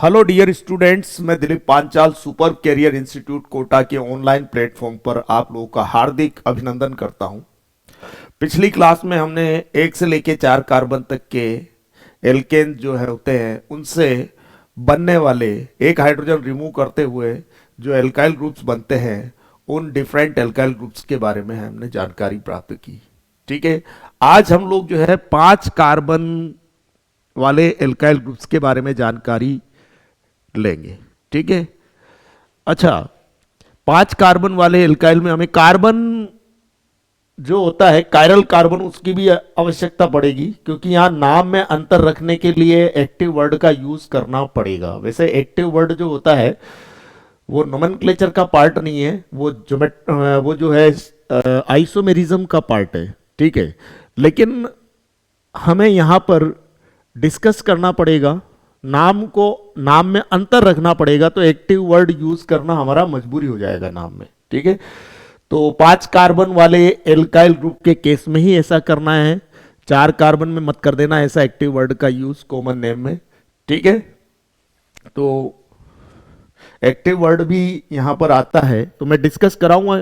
Hello dear students, मैं Dilip Panchal super career institute Kota के online platform पर आप लोगों का हार्दिक अभिनंदन करता हूं। पिछली क्लास में हमने एक से लेके 4 कार्बन तक के एल्केन जो है होते हैं उनसे बनने वाले एक हाइड्रोजन रिमूव करते हुए जो एल्काइल ग्रुप्स बनते हैं उन डिफरेंट एल्काइल ग्रुप्स के बारे में हमने जानकारी प्राप्त की। ठीक है, आज हम लोग जो है 5 कार्बन वाले एल्काइल ग्रुप्स के बारे में जानकारी लेंगे। ठीक है, अच्छा, 5 कार्बन वाले एल्काइल में हमें कार्बन जो होता है कायरल कार्बन उसकी भी आवश्यकता पड़ेगी, क्योंकि यहाँ नाम में अंतर रखने के लिए एक्टिव वर्ड का यूज करना पड़ेगा। वैसे एक्टिव वर्ड जो होता है वो नोमेनक्लेचर का पार्ट नहीं है, वो जो है आइसोमेरिज्म का पार्ट है। ठीक है, लेकिन हमें यहाँ पर डिस्कस करना पड़ेगा, नाम में अंतर रखना पड़ेगा, तो एक्टिव वर्ड यूज करना हमारा मजबूरी हो जाएगा नाम में। ठीक है, तो 5 कार्बन वाले एल्काइल ग्रुप के केस में ही ऐसा करना है, 4 कार्बन में मत कर देना ऐसा एक्टिव वर्ड का यूज कॉमन नेम में। ठीक है, तो एक्टिव वर्ड भी यहां पर आता है, तो मैं डिस्कस कराऊंगा।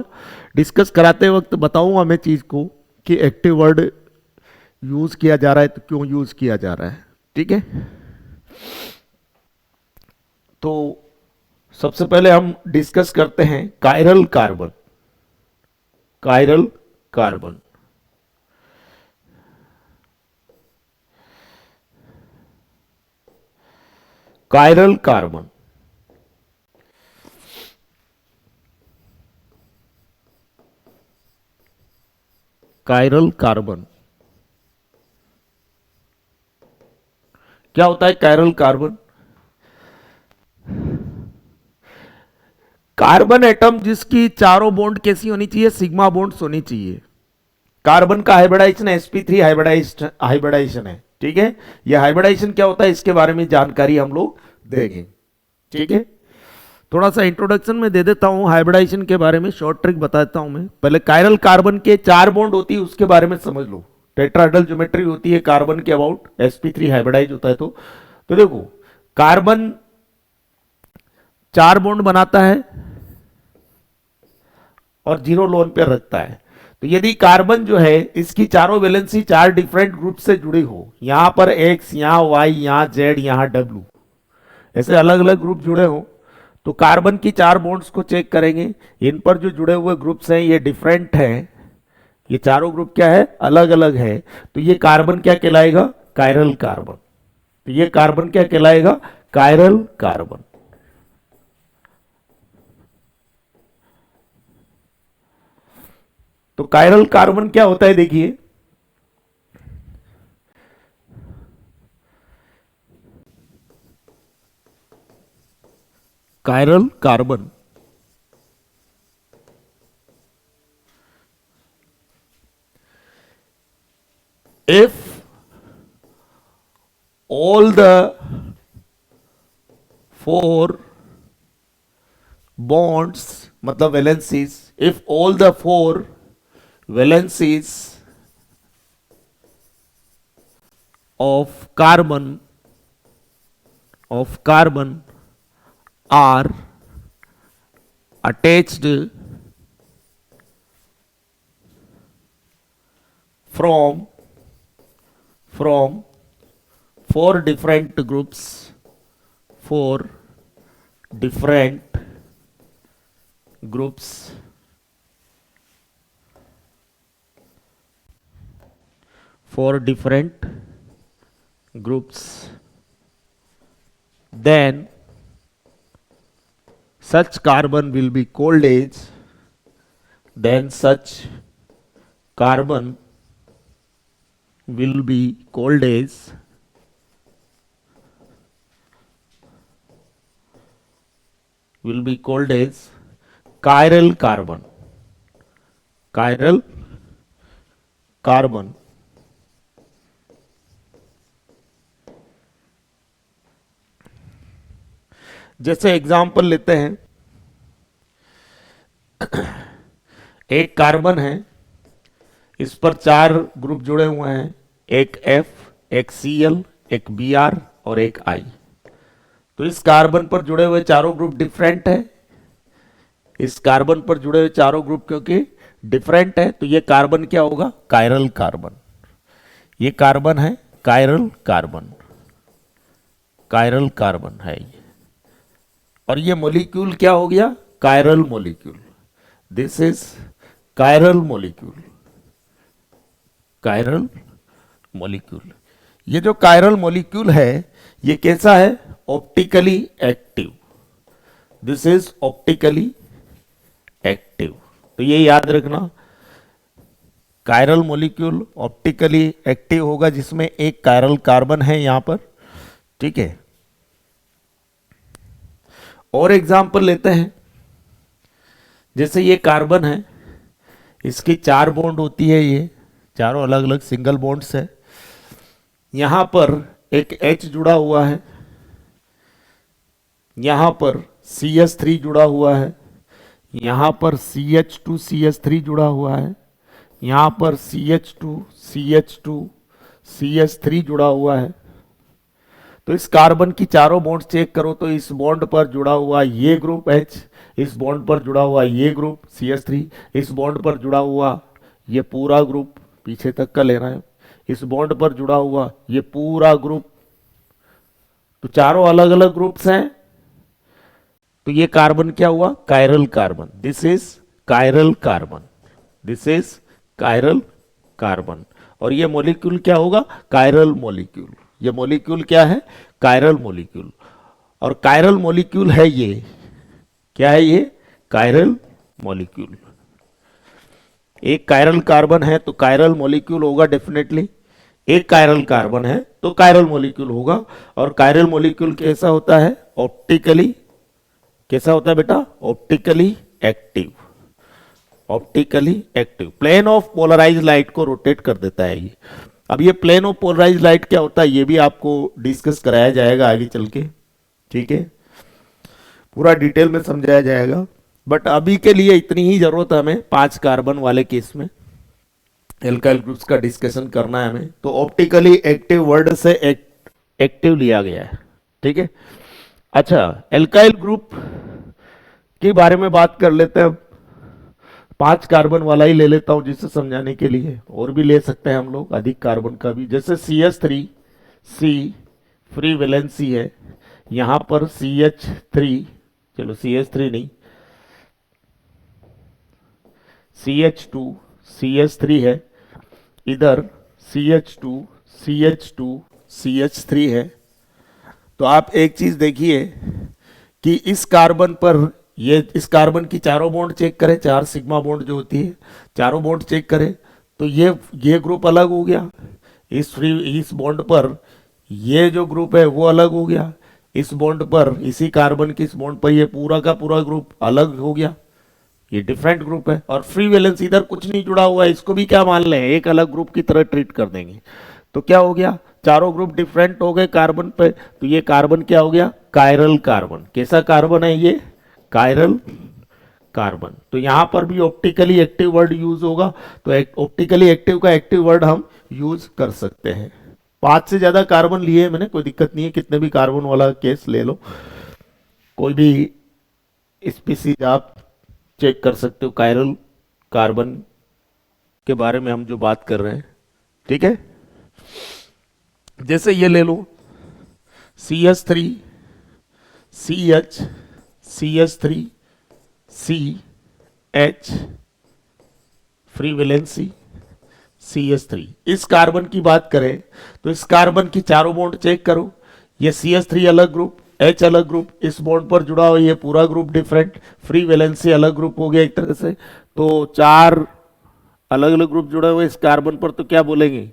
डिस्कस कराते वक्त बताऊंगा मैं चीज को कि एक्टिव वर्ड यूज किया जा रहा है तो क्यों यूज किया जा रहा है। ठीक है, तो सबसे पहले हम डिस्कस करते हैं chiral carbon. Chiral carbon chiral carbon chiral carbon क्या होता है? कायरल कार्बन कार्बन एटम जिसकी चारों बॉन्ड कैसी होनी चाहिए? सिग्मा बॉन्ड्स होनी चाहिए। कार्बन का हाइब्रिडाइजेशन sp3 हाइब्रिडाइजेशन है। ठीक है, यह हाइब्रिडाइजेशन क्या होता है इसके बारे में जानकारी हम लोग देंगे। ठीक है, थोड़ा सा इंट्रोडक्शन में दे देता हूं हाइब्रिडाइजेशन के बारे में, शॉर्ट ट्रिक बताता हूं मैं। पहले कायरल कार्बन के 4 बॉन्ड होती है उसके बारे में समझ लो। टेट्राहेड्रल ज्योमेट्री होती है कार्बन के अबाउट, sp3 हाइब्रिडाइज होता है। तो देखो, कार्बन 4 बॉन्ड बनाता है और 0 लोन पे रखता है। तो यदि कार्बन जो है इसकी चारों वैलेंसी 4 डिफरेंट ग्रुप से जुड़ी हो, यहां पर X, यहां Y, यहां Z, यहां W, ऐसे अलग अलग ग्रुप जुड़े हो, तो कार्बन की 4 बॉन्ड्स को चेक करेंगे। इन पर जो जुड़े हुए ग्रुप्स हैं ये डिफरेंट हैं, ये चारों ग्रुप क्या है? अलग अलग है। तो ये कार्बन क्या कहलाएगा? Chiral carbon. तो ये कार्बन क्या कहलाएगा? Chiral carbon. तो कायरल कार्बन क्या होता है देखिए, chiral carbon if all the 4 bonds मतलब valencies, if all the 4 valencies of carbon are attached from 4 different groups, 4 different groups, then such carbon will be called as, then such carbon will be called as chiral carbon. Chiral carbon जैसे example लेते हैं, एक carbon है, इस पर 4 group जुड़े हुए हैं, एक F, एक Cl, एक Br और एक I। तो इस कार्बन पर जुड़े हुए चारों ग्रुप डिफरेंट है, इस कार्बन पर जुड़े हुए चारों ग्रुप क्योंकि डिफरेंट है, तो ये कार्बन क्या होगा, कायरल कार्बन। ये कार्बन है कायरल कार्बन, कायरल कार्बन है ये। और ये मॉलिक्यूल क्या हो गया, chiral molecule. This is chiral molecule, chiral molecule. ये जो कायरल मॉलिक्यूल है ये कैसा है, optically active. This is optically active. तो ये याद रखना, कायरल मॉलिक्यूल ऑप्टिकली एक्टिव होगा जिसमें एक कायरल कार्बन है यहां पर, ठीक है। और एग्जांपल लेते हैं, जैसे ये कार्बन है, इसकी 4 बॉन्ड होती है, ये चारों अलग अलग सिंगल बॉन्ड्स है। यहां पर एक H जुड़ा हुआ है, यहां पर CH3 जुड़ा हुआ है, यहां पर CH2CH3 जुड़ा हुआ है, यहां पर CH2CH2CH3 जुड़ा हुआ है। तो इस कार्बन की चारों बॉन्ड चेक करो तो इस बॉन्ड पर जुड़ा हुआ ये ग्रुप H, इस बॉन्ड पर जुड़ा हुआ ये ग्रुप CH3, इस बॉन्ड पर जुड़ा हुआ ये पूरा ग्रुप, पीछे तक का लेना है, इस बॉन्ड पर जुड़ा हुआ ये पूरा ग्रुप। तो चारों अलग अलग ग्रुप्स हैं, तो ये कार्बन क्या हुआ, chiral carbon. This is chiral carbon, this is chiral carbon. और ये मॉलिक्यूल क्या होगा, कायरल मॉलिक्यूल। ये मॉलिक्यूल क्या है, कायरल मॉलिक्यूल। और कायरल मॉलिक्यूल है ये, क्या है ये, कायरल मॉलिक्यूल। एक कायरल कार्बन है तो कायरल मॉलिक्यूल होगा डेफिनेटली, एक कायरल कार्बन है तो कायरल मॉलिक्यूल होगा। और कायरल मॉलिक्यूल कैसा होता है, ऑप्टिकली, कैसा होता है बेटा, optically active, optically active. Plane of polarise light को रोटेट कर देता है ये। अब ये प्लेन ऑफ पोलराइज लाइट क्या होता है ये भी आपको डिस्कस कराया जाएगा आगे चल के, ठीक है, पूरा डिटेल में समझाया जाएगा। बट अभी के लिए इतनी ही जरूरत है हमें 5 कार्बन वाले केस में एल्काइल ग्रुप्स का डिस्कशन करना है हमें। तो ऑप्टिकली एक्टिव वर्ड से एक्टिव लिया गया है, ठीक है। अच्छा, एल्काइल ग्रुप के बारे में बात कर लेते हैं। 5 कार्बन वाला ही ले लेता हूं जिसे समझाने के लिए, और भी ले सकते हैं हम लोग अधिक कार्बन का भी। जैसे CH3, C फ्री वैलेंसी है, यहां पर CH3, चलो CH3 नहीं, CH2 CH3 है, इधर CH2 CH2 CH3 है। तो आप एक चीज देखिए कि इस कार्बन पर, ये इस कार्बन की चारों बॉन्ड चेक करें, 4 सिग्मा बॉन्ड जो होती है, चारों बॉन्ड चेक करें तो ये ग्रुप अलग हो गया। इस बॉन्ड पर ये जो ग्रुप है वो अलग हो गया, इस बॉन्ड पर, इसी कार्बन की इस बॉन्ड पर ये पूरा का पूरा ग्रुप अलग हो गया, ये डिफरेंट ग्रुप है। और फ्री वैलेंस इधर कुछ नहीं जुड़ा हुआ है, इसको भी क्या मान लें, एक अलग ग्रुप की तरह ट्रीट कर देंगे। तो क्या हो गया, चारों ग्रुप डिफरेंट हो गए कार्बन पे, तो ये कार्बन क्या हो गया, कायरल कार्बन। कैसा कार्बन है ये, कायरल कार्बन। तो यहां पर भी ऑप्टिकली एक्टिव वर्ड यूज होगा, तो ऑप्टिकली एक्टिव का एक्टिव वर्ड हम यूज कर सकते हैं। 5 से ज्यादा कार्बन लिए मैंने, कोई दिक्कत नहीं है, कितने भी कार्बन वाला केस ले लो, कोई भी स्पीसीज आप चेक कर सकते हो कायरल कार्बन के बारे में हम जो बात कर रहे हैं, ठीक है। जैसे ये ले लो CH3 CH CH3 CH free valency CH3। इस कार्बन की बात करें तो इस कार्बन की चारों बॉन्ड चेक करो, ये CH3 अलग ग्रुप, H अलग ग्रुप, इस बॉन्ड पर जुड़ा हुआ ये पूरा ग्रुप डिफरेंट, फ्री वैलेंसी अलग ग्रुप हो गया एक तरह से। तो 4 अलग अलग ग्रुप जुड़े हुए इस कार्बन पर, तो क्या बोलेंगे,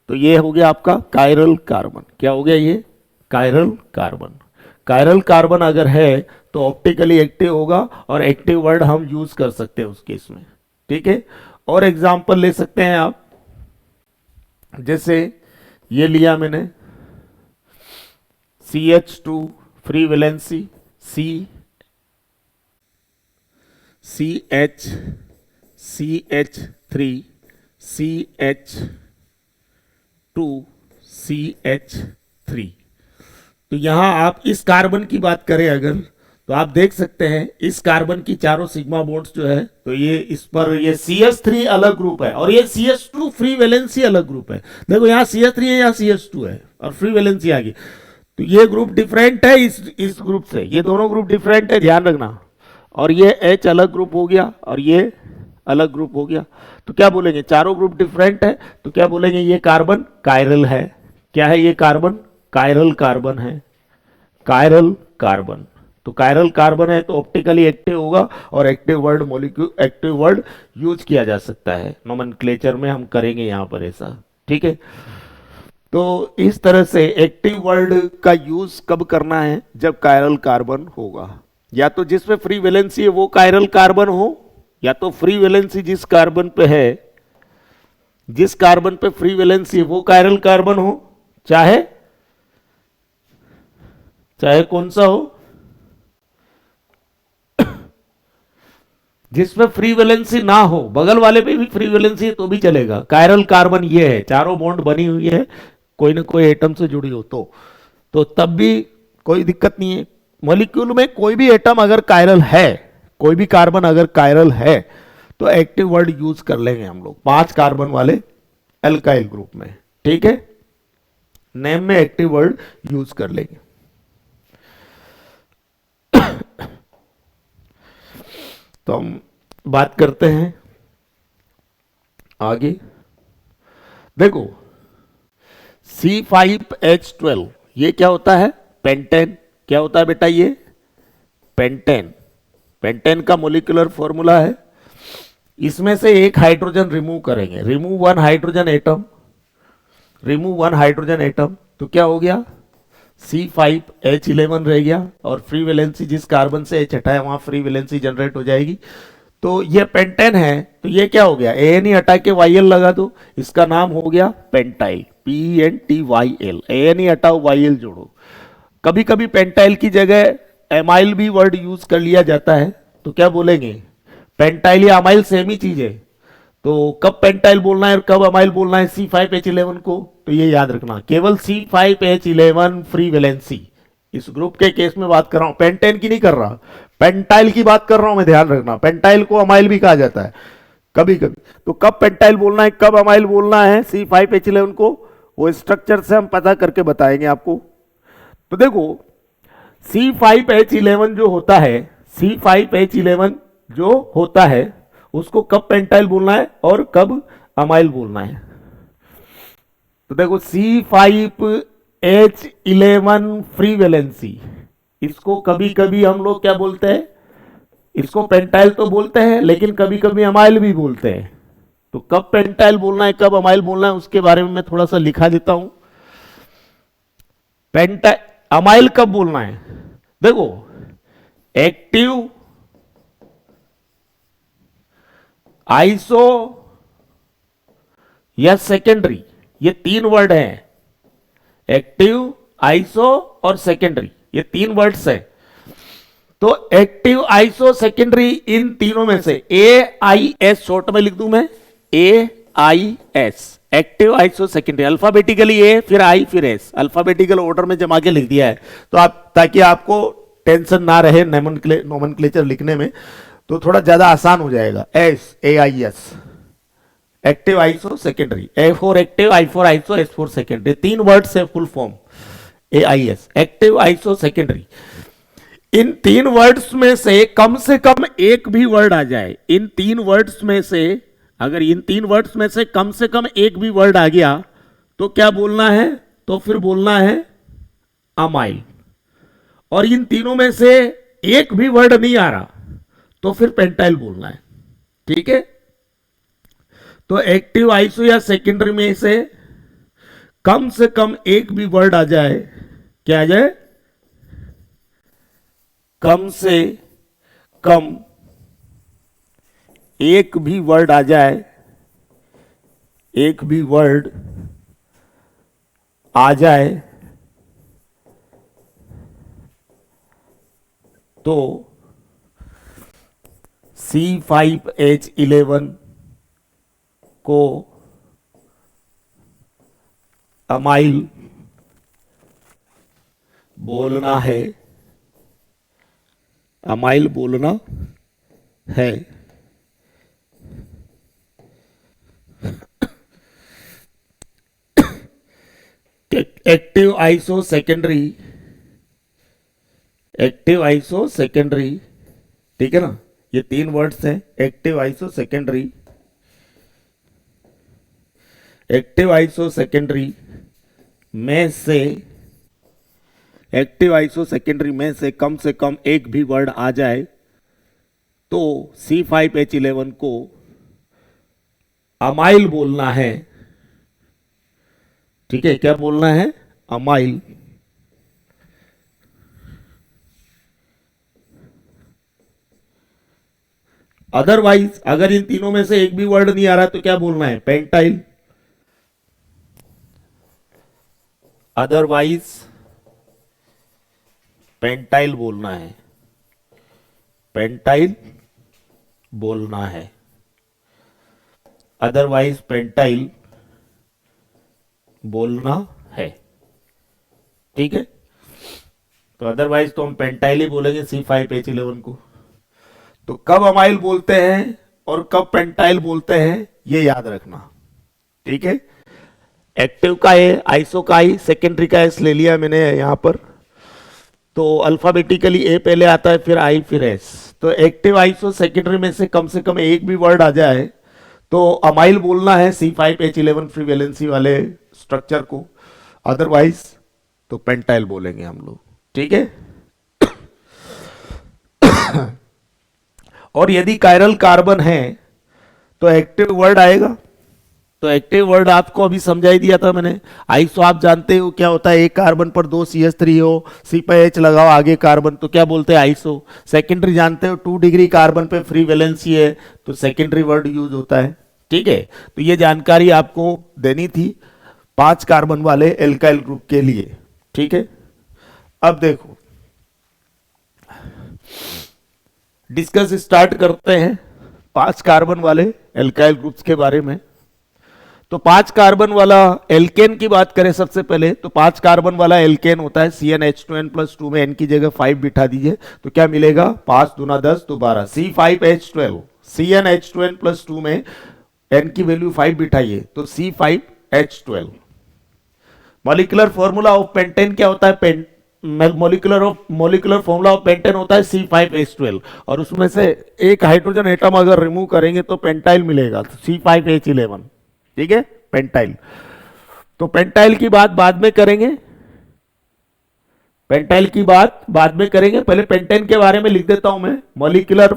तो ये हो गया आपका कायरल कार्बन। क्या हो गया ये, कायरल कार्बन। कायरल कार्बन अगर है तो ऑप्टिकली एक्टिव होगा, और एक्टिव वर्ड हम यूज कर सकते हैं उस केस में, ठीक है। और एग्जांपल ले सकते हैं आप, जैसे ये लिया मैंने CH2 free valency CH CH3 CH2 CH3। तो यहां आप इस कार्बन की बात करें अगर, तो आप देख सकते हैं इस कार्बन की चारों सिग्मा बॉन्ड्स जो है, तो ये इस पर ये CH3 अलग ग्रुप है और ये CH2 फ्री वैलेंसी अलग ग्रुप है। देखो यहाँ CH3 है, यहाँ CH2 है और फ्री वैलेंसी आ गई, तो ये ग्रुप डिफरेंट है इस ग्रुप से, ये दोनों ग्रुप डिफरेंट है, ध्यान रखना। और ये H अलग ग्रुप हो गया और ये अलग ग्रुप हो गया, तो क्या बोलेंगे, चारों ग्रुप डिफरेंट है, तो क्या बोलेंगे, ये कार्बन कायरल है। क्या है ये कार्बन? कायरल कार्बन है, कायरल कार्बन। तो कायरल कार्बन है तो ऑप्टिकली एक्टिव होगा और active word molecule, active word use किया जा सकता है, नोमेनक्लेचर में हम करेंगे यहां पर ऐसा, ठीक है। तो इस तरह से एक्टिव वर्ड का यूज कब करना है, जब कायरल कार्बन होगा, या तो जिसमें फ्री वैलेंसी है वो कायरल कार्बन हो, या तो फ्री वैलेंसी जिस कार्बन पे है, जिस कार्बन पे फ्री वैलेंसी है वो कायरल कार्बन हो, चाहे चाहे कौन सा हो, जिसमें फ्री वैलेंसी ना हो, बगल वाले पे भी फ्री वैलेंसी है तो भी चलेगा। कायरल कार्बन ये है, चारों बॉन्ड बनी हुई है कोई ना कोई एटम से जुड़ी हो तो तब भी कोई दिक्कत नहीं है। मॉलिक्यूल में कोई भी एटम अगर कायरल है, कोई भी कार्बन अगर कायरल है तो एक्टिव वर्ड यूज कर लेंगे हम लोग 5 कार्बन वाले एल्काइल ग्रुप में, ठीक है, नेम में एक्टिव वर्ड यूज कर लेंगे। तो हम बात करते हैं आगे। देखो C5H12 ये क्या होता है? पेंटेन। क्या होता है बेटा ये? पेंटेन। पेंटेन का मोलिकुलर फॉर्मूला है, इसमें से एक हाइड्रोजन रिमूव करेंगे, remove one hydrogen atom, remove one hydrogen atom, तो क्या हो गया, C5H11 रह गया और फ्री वैलेंसी जिस कार्बन से H हटाया वहां फ्री वैलेंसी जनरेट हो जाएगी। तो ये पेंटेन है, तो ये क्या हो गया, ANE हटा के YL लगा दो, इसका नाम हो गया पेंटाइल, PENTYL। ANE हटाओ YL जोड़ो। कभी कभी पेंटाइल की जगह एमाइल भी वर्ड यूज कर लिया जाता है, तो क्या बोलेंगे, पेंटाइल या अमाइल सेम ही चीज है, तो कब पेंटाइल बोलना है और कब अमाइल बोलना है C5H11 को, तो ये याद रखना। केवल C5H11 फ्री वैलेंसी, इस ग्रुप के केस में बात कर रहा हूं, पेंटेन की नहीं कर रहा, पेंटाइल की बात कर रहा हूं मैं, ध्यान रखना। पेंटाइल को अमाइल भी कहा जाता है कभी कभी, तो कब पेंटाइल बोलना है कब अमाइल बोलना है C5H11 को, वो स्ट्रक्चर से हम पता करके बताएंगे आपको। तो देखो C5H11 जो होता है, C5H11 जो होता है उसको कब पेंटाइल बोलना है और कब अमाइल बोलना है। तो देखो C5H11 फ्री वैलेंसी, इसको कभी कभी हम लोग क्या बोलते हैं, इसको पेंटाइल तो बोलते हैं लेकिन कभी कभी अमाइल भी बोलते हैं। तो कब पेंटाइल बोलना है कब अमाइल बोलना है उसके बारे में मैं थोड़ा सा लिखा देता हूं। पेंटाइल अमाइल कब बोलना है, देखो एक्टिव, आइसो या सेकेंडरी, ये 3 वर्ड हैं, एक्टिव, आइसो और सेकेंडरी, ये 3 वर्ड्स हैं। तो एक्टिव, आइसो, सेकेंडरी, इन तीनों में से AIS शॉर्ट में लिख दूं मैं, AIS, active, iso, secondary, alphabetically A फिर I फिर S, अल्फाबेटिकल ऑर्डर में जमा के लिख दिया है, तो आप, ताकि आपको टेंशन ना रहे नोमेनक्लेचर लिखने में, तो थोड़ा ज्यादा आसान हो जाएगा। AIS, active, iso, secondary, A for active, I for iso, S for secondary, 3 words है full form AIS, active, iso, secondary. इन 3 वर्ड्स में से कम एक भी वर्ड आ जाए, इन 3 वर्ड्स में से, अगर इन 3 वर्ड्स में से कम एक भी वर्ड आ गया तो क्या बोलना है, तो फिर बोलना है अमाइल। और इन तीनों में से एक भी वर्ड नहीं आ रहा तो फिर पेंटाइल बोलना है, ठीक है। तो एक्टिव, आइसो या सेकेंडरी में से कम एक भी वर्ड आ जाए, क्या आ जाए, कम से कम एक भी वर्ड आ जाए, एक भी वर्ड आ जाए तो C5H11 को अमाइल बोलना है, अमाइल बोलना है। Active iso secondary, active iso secondary, ठीक है ना, ये तीन वर्ड्स हैं, active iso secondary. Active iso secondary में से, एक्टिव आइसो सेकेंडरी में से कम एक भी वर्ड आ जाए तो C5H11 को अमाइल बोलना है। ठीक है, क्या बोलना है? अमाइल। अदरवाइज अगर इन तीनों में से एक भी वर्ड नहीं आ रहा तो क्या बोलना है? पेंटाइल। अदरवाइज पेंटाइल बोलना है, पेंटाइल बोलना है। अदरवाइज पेंटाइल बोलना है। ठीक है, तो अदरवाइज तो हम पेंटाइल ही बोलेंगे C5H11 को। तो कब अमाइल बोलते हैं और कब पेंटाइल बोलते हैं ये याद रखना। ठीक है, एक्टिव का है, आइसो का ही, सेकेंडरी का एस ले लिया मैंने यहां पर। तो अल्फाबेटिकली ए पहले आता है, फिर आई, फिर एस। तो एक्टिव आइसो सेकेंडरी में से कम एक भी वर्ड आ जाए तो अमाइल बोलना है C5H11 फ्री वैलेंसी वाले स्ट्रक्चर को। अदरवाइज तो पेंटाइल बोलेंगे हम लोग। ठीक है, और यदि कायरल कार्बन है तो एक्टिव वर्ड आएगा। तो एक्टिव वर्ड आपको अभी समझा ही दिया था मैंने। आइसो आप जानते हो क्या होता है, एक कार्बन पर 2 CH3 हो, C पे H लगाओ आगे कार्बन, तो क्या बोलते हैं? आइसो। सेकेंडरी जानते हो 2 डिग्री कार्बन पे फ्री वैलेंसी है तो सेकेंडरी वर्ड यूज होता है। ठीक है, तो ये जानकारी आपको देनी थी 5 कार्बन वाले एल्काइल ग्रुप के लिए। ठीक है, अब देखो डिस्कस स्टार्ट करते हैं 5 कार्बन वाले एल्काइल ग्रुप्स के बारे में। तो 5 कार्बन वाला एल्केन की बात करें सबसे पहले, तो 5 कार्बन वाला एल्केन होता है CnH2n+2 में n की जगह 5 बिठा दीजिए तो क्या मिलेगा? 5 दूना 10 तो 12, C5H12। CnH2n+2 में n की वैल्यू 5 बिठाइए तो C5H12। Molecular formula of pentane क्या होता है? मॉलिक्यूलर फॉर्मूला ऑफ पेंटेन होता है C5H12, और उसमें से एक हाइड्रोजन एटम अगर रिमूव करेंगे तो पेंटाइल मिलेगा, तो C5H11। ठीक है, पेंटाइल। तो पेंटाइल की बात बाद में करेंगे, पेंटाइल की बात बाद में करेंगे, पहले पेंटेन के बारे में लिख देता हूं मैं। Molecular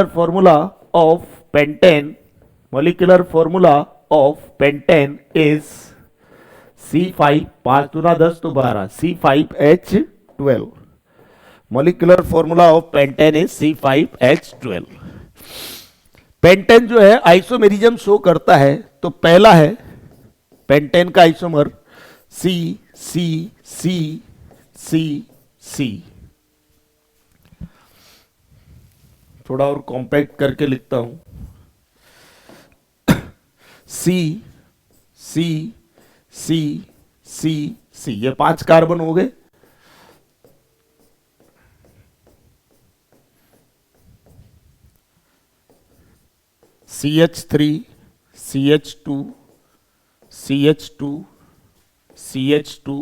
formula of pentane, molecular formula of pentane is C5, 5 दूना 10 तो 12, C5H12। Molecular formula of pentane is C5H12। Pentane जो है आइसोमेरिज्म शो करता है, तो पहला है पेंटेन का isomer C C C C C। थोड़ा और कॉम्पैक्ट करके लिखता हूं, C C C C C। ये 5 कार्बन हो गए। CH3 CH2 CH2 CH2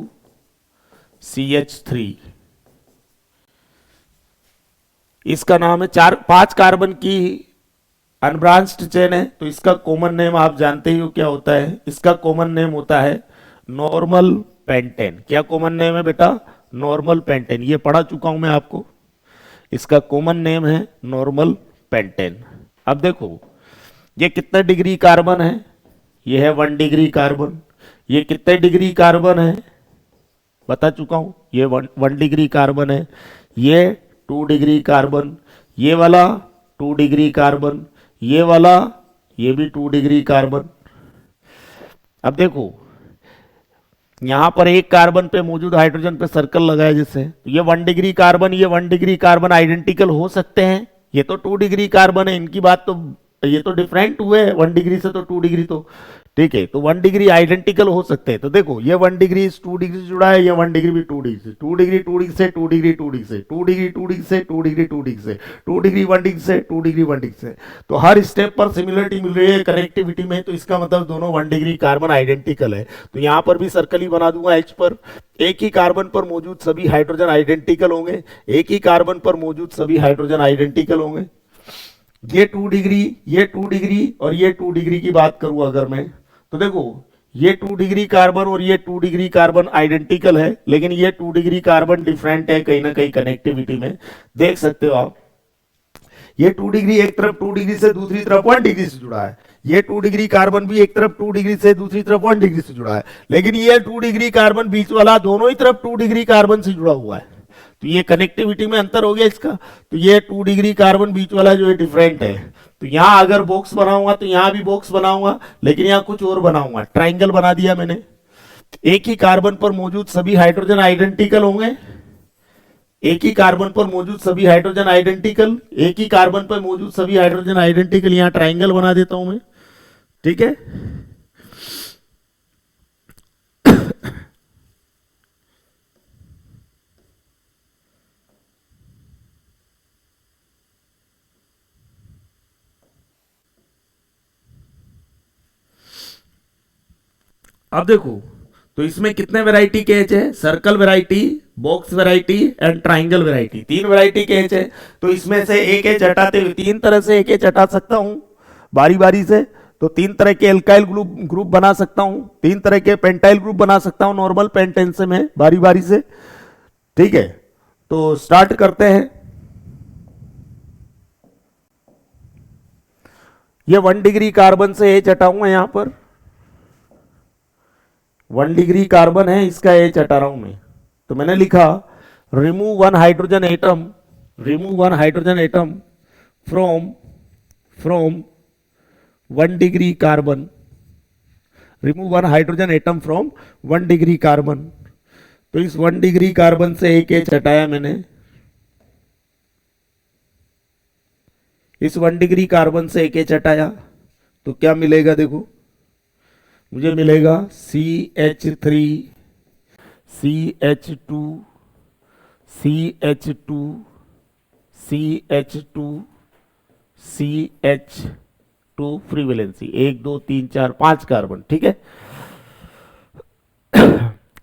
CH3, इसका नाम है 5 कार्बन की अनब्रांच्ड चेन है, तो इसका कॉमन नेम आप जानते ही हो क्या होता है। इसका कॉमन नेम होता है नॉर्मल पेंटेन। क्या कॉमन नेम है बेटा? Normal pentane. ये पढ़ा चुका हूं मैं आपको। इसका कॉमन नेम है नॉर्मल पेंटेन। अब देखो ये कितने डिग्री कार्बन है? ये है 1 डिग्री कार्बन। ये कितने डिग्री कार्बन है? बता चुका हूं, ये 1 डिग्री कार्बन है। ये 2 डिग्री कार्बन, ये वाला 2 डिग्री कार्बन, ये वाला ये भी 2 डिग्री कार्बन। अब देखो यहां पर एक कार्बन पे मौजूद हाइड्रोजन पे सर्कल लगाया जिससे, तो ये 1 डिग्री कार्बन, ये 1 डिग्री कार्बन आइडेंटिकल हो सकते हैं। ये तो 2 डिग्री कार्बन है, इनकी बात तो ये तो डिफरेंट हुए 1 डिग्री से, तो 2 डिग्री तो ठीक है, तो 1 डिग्री आइडेंटिकल हो सकते हैं। तो देखो ये 1 डिग्री 2 डिग्री से जुड़ा है, ये 1 डिग्री भी 2 डिग्री से, 2 डिग्री 2 डिग्री से, 2 डिग्री 2 डिग्री से, 2 डिग्री 2 डिग्री से, 2 डिग्री 2 डिग्री से, 2 डिग्री 1 डिग्री से, 2 डिग्री 1 डिग्री से। तो हर स्टेप पर सिमिलरिटी मिल रही है कनेक्टिविटी में, तो इसका मतलब दोनों 1 डिग्री कार्बन आइडेंटिकल है। तो यहाँ पर भी सर्कल ही बना दूंगा एच पर। एक ही कार्बन पर मौजूद सभी हाइड्रोजन आइडेंटिकल होंगे, एक ही कार्बन पर मौजूद सभी हाइड्रोजन आइडेंटिकल होंगे। ये 2 डिग्री, ये 2 डिग्री और ये 2 डिग्री की बात करूं अगर मैं, तो देखो ये 2 डिग्री कार्बन और ये 2 डिग्री कार्बन आइडेंटिकल है, लेकिन ये 2 डिग्री कार्बन डिफरेंट है कहीं ना कहीं कनेक्टिविटी में, देख सकते हो आप। ये 2 डिग्री एक तरफ 2 डिग्री से दूसरी तरफ 1 डिग्री से जुड़ा है, ये 2 डिग्री कार्बन भी एक तरफ 2 डिग्री से दूसरी तरफ 1 डिग्री से जुड़ा है, लेकिन ये 2 डिग्री कार्बन बीच वाला दोनों ही तरफ 2 डिग्री कार्बन से जुड़ा हुआ है। तो ये कनेक्टिविटी में अंतर हो गया इसका। तो ये 2 डिग्री कार्बन बीच वाला जो है डिफरेंट है। तो यहां अगर बॉक्स बनाऊंगा तो यहां भी बॉक्स बनाऊंगा, लेकिन यहां कुछ और बनाऊंगा, ट्राइंगल बना दिया मैंने। एक ही कार्बन पर मौजूद सभी हाइड्रोजन आइडेंटिकल होंगे, एक ही कार्बन पर मौजूद सभी हाइड्रोजन आइडेंटिकल, एक ही कार्बन पर मौजूद सभी हाइड्रोजन आइडेंटिकल, यहां ट्राइंगल बना देता हूं मैं, ठीक है। अब देखो, तो इसमें कितने वैरायटी के एच है, circle variety, box variety and triangle variety, 3 variety के एच है। तो इसमें से एक एच हटाते हुए 3 तरह से एक एच हटा सकता हूं बारी बारी से। तो 3 तरह के एल्काइल ग्रुप बना सकता हूं, 3 तरह के पेंटाइल ग्रुप बना सकता हूं नॉर्मल पेंटेन से मैं बारी बारी से, ठीक है। तो स्टार्ट करते हैं। ये 1 डिग्री कार्बन से एच हटाऊंगा, यहां पर 1 डिग्री कार्बन है, इसका एच हटा रहा हूं मैं। तो मैंने लिखा remove 1 hydrogen atom, remove 1 hydrogen atom from 1 degree carbon, remove 1 hydrogen atom from 1 degree carbon. तो इस 1 डिग्री कार्बन से एक एच हटाया मैंने, इस 1 डिग्री कार्बन से एक एच हटाया, तो क्या मिलेगा देखो, मुझे मिलेगा CH3 CH2 CH2 CH2 CH2 free valency 1 2 3 4 5 carbon, ठीक है।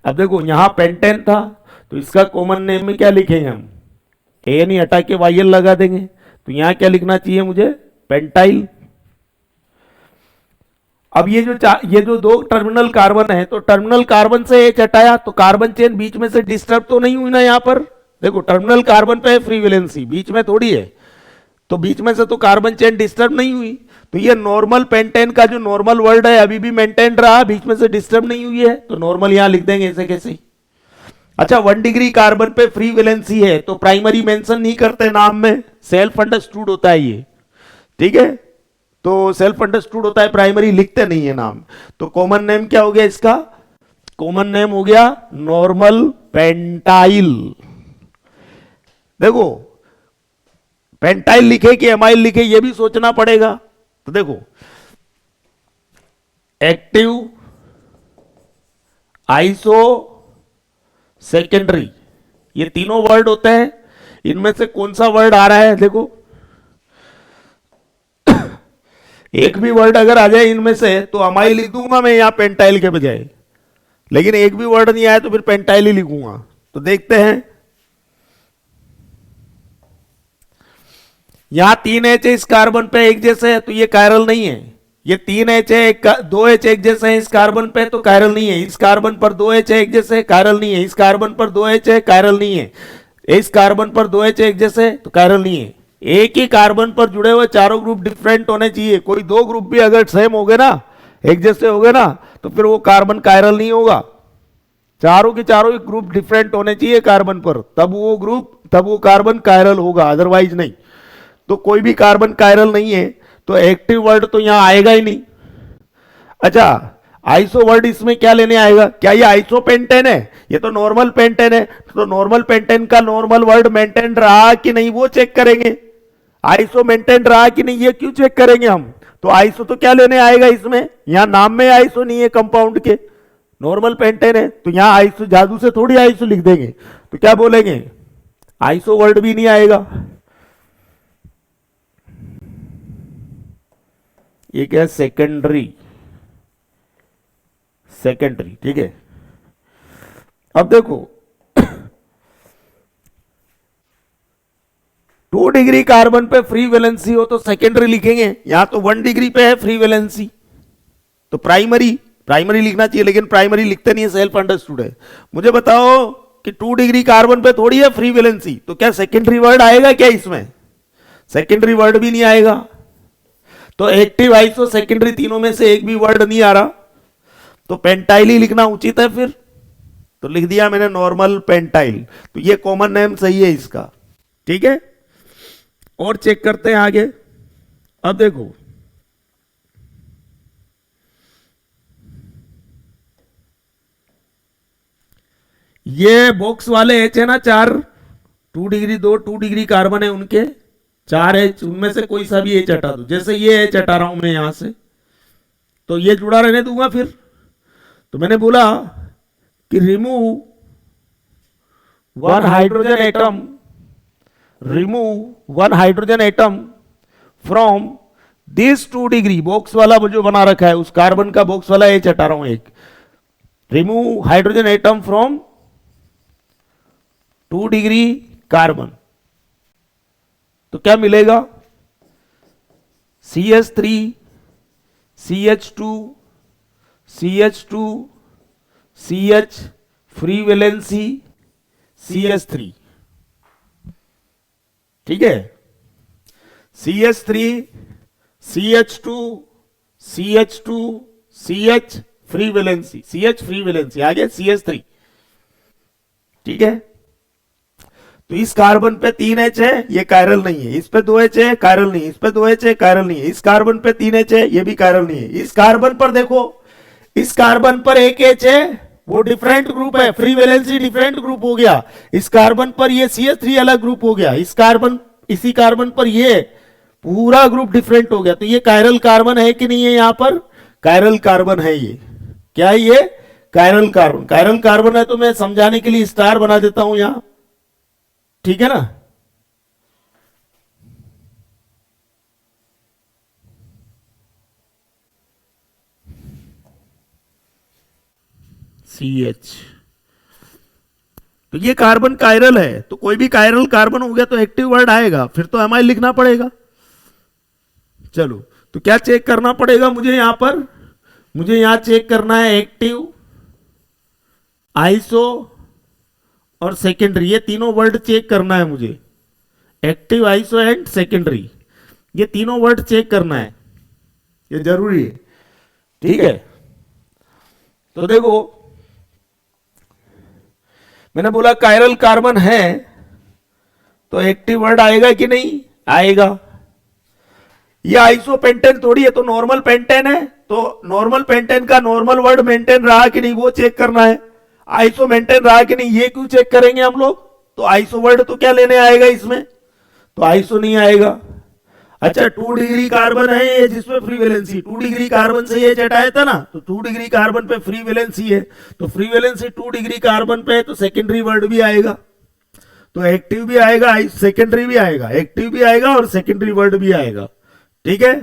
अब देखो यहां पेंटेन था, तो इसका कॉमन नेम में क्या लिखेंगे हम, AN हटा के YL लगा देंगे। तो यहां क्या लिखना चाहिए मुझे, पेंटाइल। अब ये जो 2 टर्मिनल कार्बन है, तो टर्मिनल कार्बन से एच हटाया, तो कार्बन चेन बीच में से डिस्टर्ब तो नहीं हुई ना। यहां पर देखो टर्मिनल कार्बन पे है फ्री वैलेंसी, बीच में थोड़ी है, तो बीच में से तो कार्बन चेन डिस्टर्ब नहीं हुई। तो ये नॉर्मल पेंटेन का जो नॉर्मल वर्ड है अभी भी मेंटेन रहा, बीच में से डिस्टर्ब नहीं हुई है, तो नॉर्मल यहां लिख देंगे ऐसे कैसे। अच्छा 1 डिग्री कार्बन पे फ्री वैलेंसी है, तो प्राइमरी मेंशन नहीं करते नाम में, सेल्फ अंडरस्टूड होता है ये, ठीक है। तो सेल्फ अंडरस्टूड होता है, प्राइमरी लिखते नहीं है नाम। तो कॉमन नेम क्या हो गया इसका, कॉमन नेम हो गया नॉर्मल पेंटाइल। देखो पेंटाइल लिखे कि एमाइल लिखे ये भी सोचना पड़ेगा। तो देखो एक्टिव, आइसो, सेकेंडरी, ये तीनों वर्ड होते हैं, इनमें से कौन सा वर्ड आ रहा है देखो, एक भी वर्ड अगर आ जाए इनमें से तो अमाइल लिख दूंगा मैं यहां पेंटाइल के बजाय, लेकिन एक भी वर्ड नहीं आया तो फिर पेंटाइल ही लिखूंगा। तो देखते हैं, यहां 3 एच है इस कार्बन पे एक जैसे है, तो ये कायरल नहीं है। ये 3 एच है, 2 एच एक जैसे है इस कार्बन पे, तो कायरल नहीं है। इस कार्बन पर 2 एच है एक जैसे, कायरल नहीं है। इस कार्बन पर 2 एच है, कायरल नहीं है। इस कार्बन पर 2 एच एक जैसे, तो कायरल नहीं है। एक ही कार्बन पर जुड़े हुए चारों ग्रुप डिफरेंट होने चाहिए। कोई 2 ग्रुप भी अगर सेम हो गए ना, एक जैसे हो गए ना, तो फिर वो कार्बन कायरल नहीं होगा। चारों के चारों ग्रुप डिफरेंट होने चाहिए कार्बन पर, तब वो कार्बन कायरल होगा, अदरवाइज नहीं। तो कोई भी कार्बन कायरल नहीं है, तो एक्टिव वर्ड तो यहां आएगा ही नहीं। अच्छा आइसो वर्ड इसमें क्या लेने आएगा, क्या ये आइसो पेंटेन है, ये तो नॉर्मल पेंटेन है। तो नॉर्मल पेंटेन का नॉर्मल वर्ड मेंटेन रहा कि नहीं वो चेक करेंगे। आइसो मेंटेन रहा कि नहीं ये क्यों चेक करेंगे हम? तो आइसो तो क्या लेने आएगा इसमें, यहां नाम में आइसो नहीं है कंपाउंड के, नॉर्मल पेंटेन है, तो यहां आइसो जादू से थोड़ी आइसो लिख देंगे, तो क्या बोलेंगे, आइसो वर्ड भी नहीं आएगा। ये क्या है, सेकेंडरी, सेकेंडरी, ठीक है। अब देखो 2 डिग्री कार्बन पे फ्री वैलेंसी हो तो सेकेंडरी लिखेंगे, यहां तो 1 डिग्री पे है फ्री वैलेंसी, तो प्राइमरी, प्राइमरी लिखना चाहिए, लेकिन प्राइमरी लिखते नहीं है, सेल्फ अंडरस्टूड है। मुझे बताओ कि 2 डिग्री कार्बन पे थोड़ी है फ्री वैलेंसी, तो क्या सेकेंडरी वर्ड आएगा क्या इसमें? सेकेंडरी वर्ड भी नहीं आएगा। तो एक्टिव, आइसो, सेकेंडरी तीनों में से एक भी वर्ड नहीं आ रहा, तो पेंटाइल ही लिखना उचित है फिर, तो लिख दिया मैंने नॉर्मल पेंटाइल, तो ये कॉमन नेम सही है इसका, ठीक है। और चेक करते हैं आगे। अब देखो ये बॉक्स वाले एच है ना 4, 2 डिग्री 2 डिग्री कार्बन है उनके 4 एच, उनमें से कोई सा भी एच हटा दो, जैसे ये एच हटा रहा हूं मैं यहां से, तो ये जुड़ा रहने दूंगा फिर। तो मैंने बोला कि remove 1 hydrogen atom, remove 1 hydrogen atom from this 2 degree, box वाला जो बना रखा है उस कार्बन का बॉक्स वाला एच हटा रहा हूं एक, remove hydrogen atom from 2 degree carbon, तो क्या मिलेगा, CH3, CH2, CH2, CH free valency, CH3, ठीक है। CH3, CH2, CH2, CH free valency, CH free valency आ गया CH3, ठीक है। तो इस कार्बन पे 3 एच है, ये कायरल नहीं है, इस पे 2 एच है, कायरल नहीं है, इस पे 2 एच है, कायरल नहीं है, इस कार्बन पे 3 एच है, ये भी कायरल नहीं है, इस कार्बन पर देखो, इस कार्बन पर 1 एच है, वो डिफरेंट ग्रुप है, फ्री वैलेंसी डिफरेंट ग्रुप हो गया, इस कार्बन पर ये CH3 अलग ग्रुप हो गया, इस कार्बन, इसी कार्बन पर ये पूरा ग्रुप डिफरेंट हो गया, तो ये कायरल कार्बन है कि नहीं है, यहां पर कायरल कार्बन है, ये क्या है, ये कायरल कार्बन, कायरल कार्बन है, तो मैं समझाने के लिए स्टार बना देता हूं यहां, ठीक है ना। CH, तो ये कार्बन कायरल है, तो कोई भी कायरल कार्बन हो गया तो एक्टिव वर्ड आएगा, फिर तो एमाइल लिखना पड़ेगा। चलो, तो क्या चेक करना पड़ेगा मुझे यहां पर, मुझे यहां चेक करना है एक्टिव, आइसो और सेकेंडरी, ये तीनों वर्ड चेक करना है मुझे, एक्टिव, आइसो एंड सेकेंडरी, ये तीनों वर्ड चेक करना है, ये जरूरी है, ठीक है। तो देखो मैंने बोला कायरल कार्बन है, तो एक्टिव वर्ड आएगा कि नहीं आएगा, ये आइसोपेंटेन थोड़ी है, तो नॉर्मल पेंटेन है, तो नॉर्मल पेंटेन का नॉर्मल वर्ड मेंटेन रहा कि नहीं वो चेक करना है, आइसो मेंटेन रहा कि नहीं ये क्यों चेक करेंगे हम लोग, तो आइसो वर्ड तो क्या लेने आएगा इसमें, तो आइसो नहीं आएगा। अच्छा 2 डिग्री कार्बन है ये जिसमें फ्री वैलेंसी, 2 डिग्री कार्बन से ये हटाया था ना, तो 2 डिग्री कार्बन पे फ्री वैलेंसी है, तो फ्री वैलेंसी 2 डिग्री कार्बन पे है, तो सेकेंडरी वर्ड भी आएगा, तो एक्टिव भी आएगा, सेकेंडरी भी आएगा, एक्टिव भी आएगा और सेकेंडरी वर्ड भी आएगा, ठीक है।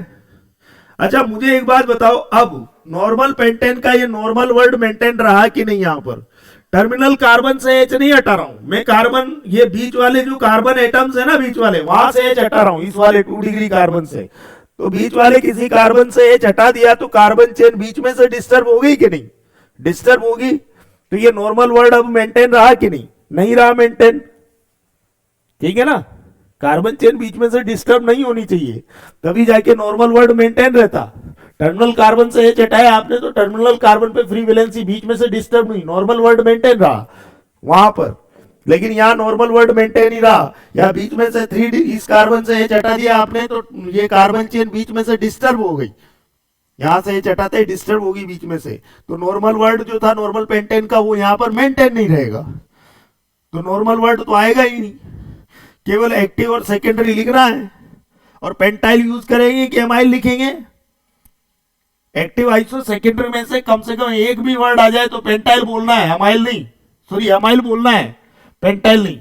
अच्छा मुझे एक बात बताओ, अब नॉर्मल पेंटेन का ये नॉर्मल वर्ड मेंटेन रहा कि नहीं, यहां पर टर्मिनल कार्बन से एच नहीं हटा रहा हूं मैं, कार्बन ये बीच वाले जो कार्बन एटम्स है ना बीच वाले, वहां से एच हटा रहा हूं, इस वाले 2 डिग्री कार्बन से, तो बीच वाले किसी कार्बन से एच हटा दिया तो कार्बन चेन बीच में से डिस्टर्ब हो गई कि नहीं, डिस्टर्ब होगी, तो ये नॉर्मल वर्ड अब मेंटेन रहा कि नहीं, नहीं रहा मेंटेन, ठीक है ना। कार्बन चेन बीच में से डिस्टर्ब नहीं होनी चाहिए, तभी जाके नॉर्मल वर्ड मेंटेन रहता। टर्मिनल कार्बन से एच हटाया आपने, तो टर्मिनल कार्बन पे फ्री वैलेंसी बीच में से डिस्टर्ब नहीं, नॉर्मल वर्ड मेंटेन रहा वहां पर, लेकिन यहाँ नॉर्मल वर्ड मेंटेन ही रहा, या बीच में से 3 इस कार्बन से एच हटा दिया आपने, तो ये कार्बन चेन बीच में से डिस्टर्ब हो गई, यहां से एच हटाते ही डिस्टर्ब होगी बीच में से, तो नॉर्मल वर्ड जो था नॉर्मल पेंटेन का वो यहाँ पर मेंटेन नहीं रहेगा, तो नॉर्मल वर्ड तो आएगा ही नहीं, केवल एक्टिव और सेकेंडरी लिखना है, और पेंटाइल यूज करेंगे कि अमाइल लिखेंगे? एक्टिव आइसो सेकेंडरी में से कम एक भी वर्ड आ जाए तो पेंटाइल बोलना है, अमाइल नहीं, सॉरी अमाइल बोलना है, पेंटाइल नहीं।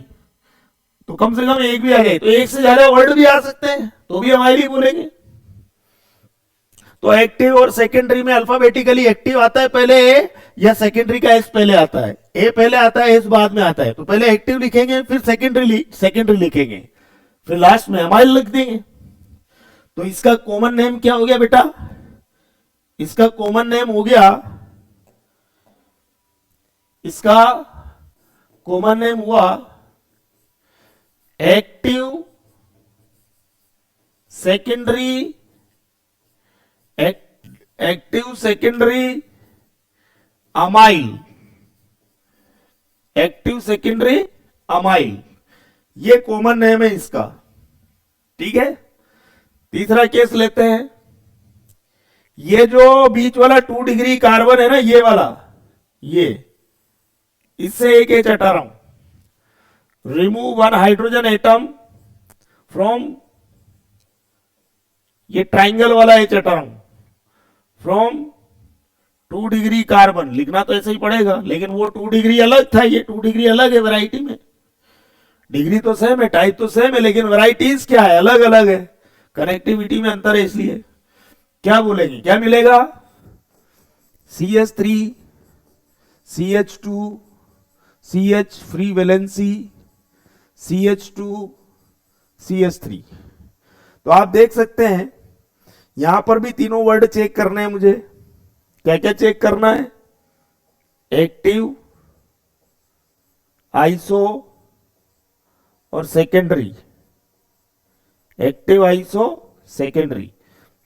तो कम से कम एक भी आ जाए, तो एक से ज्यादा वर्ड भी आ सकते हैं तो भी अमाइल ही बोलेंगे। तो एक्टिव और सेकेंडरी में अल्फाबेटिकली एक्टिव आता है पहले ए, या सेकेंडरी का एस पहले आता है? ए पहले आता है, एस बाद में आता है। तो पहले एक्टिव लिखेंगे, फिर सेकेंडरी लिखेंगे, फिर लास्ट में अमाइल लिख देंगे। तो इसका कॉमन नेम क्या हो गया बेटा? इसका कॉमन नेम हो गया, इसका कॉमन नेम हुआ active secondary, active secondary amyl, active secondary amyl, ये कॉमन नेम है इसका। ठीक है, तीसरा केस लेते हैं। ये जो बीच वाला 2 डिग्री कार्बन है ना, ये वाला, ये इससे एक एच हटा रहा हूं। रिमूव 1 हाइड्रोजन एटम फ्रॉम, ये ट्राइंगल वाला एच हटा रहा हूं, फ्रॉम 2 डिग्री कार्बन। लिखना तो ऐसे ही पड़ेगा, लेकिन वो 2 डिग्री अलग था, ये 2 डिग्री अलग है। वैरायटी में डिग्री तो सेम है, टाइप तो सेम है, लेकिन वैरायटीज क्या है? अलग अलग है। कनेक्टिविटी में अंतर है, इसलिए क्या बोलेंगे, क्या मिलेगा? CH3 CH2 CH free valency CH2 CH3। तो आप देख सकते हैं यहां पर भी तीनों वर्ड चेक करने हैं मुझे। क्या क्या चेक करना है? एक्टिव, आइसो और सेकेंडरी। एक्टिव, आइसो, सेकेंडरी,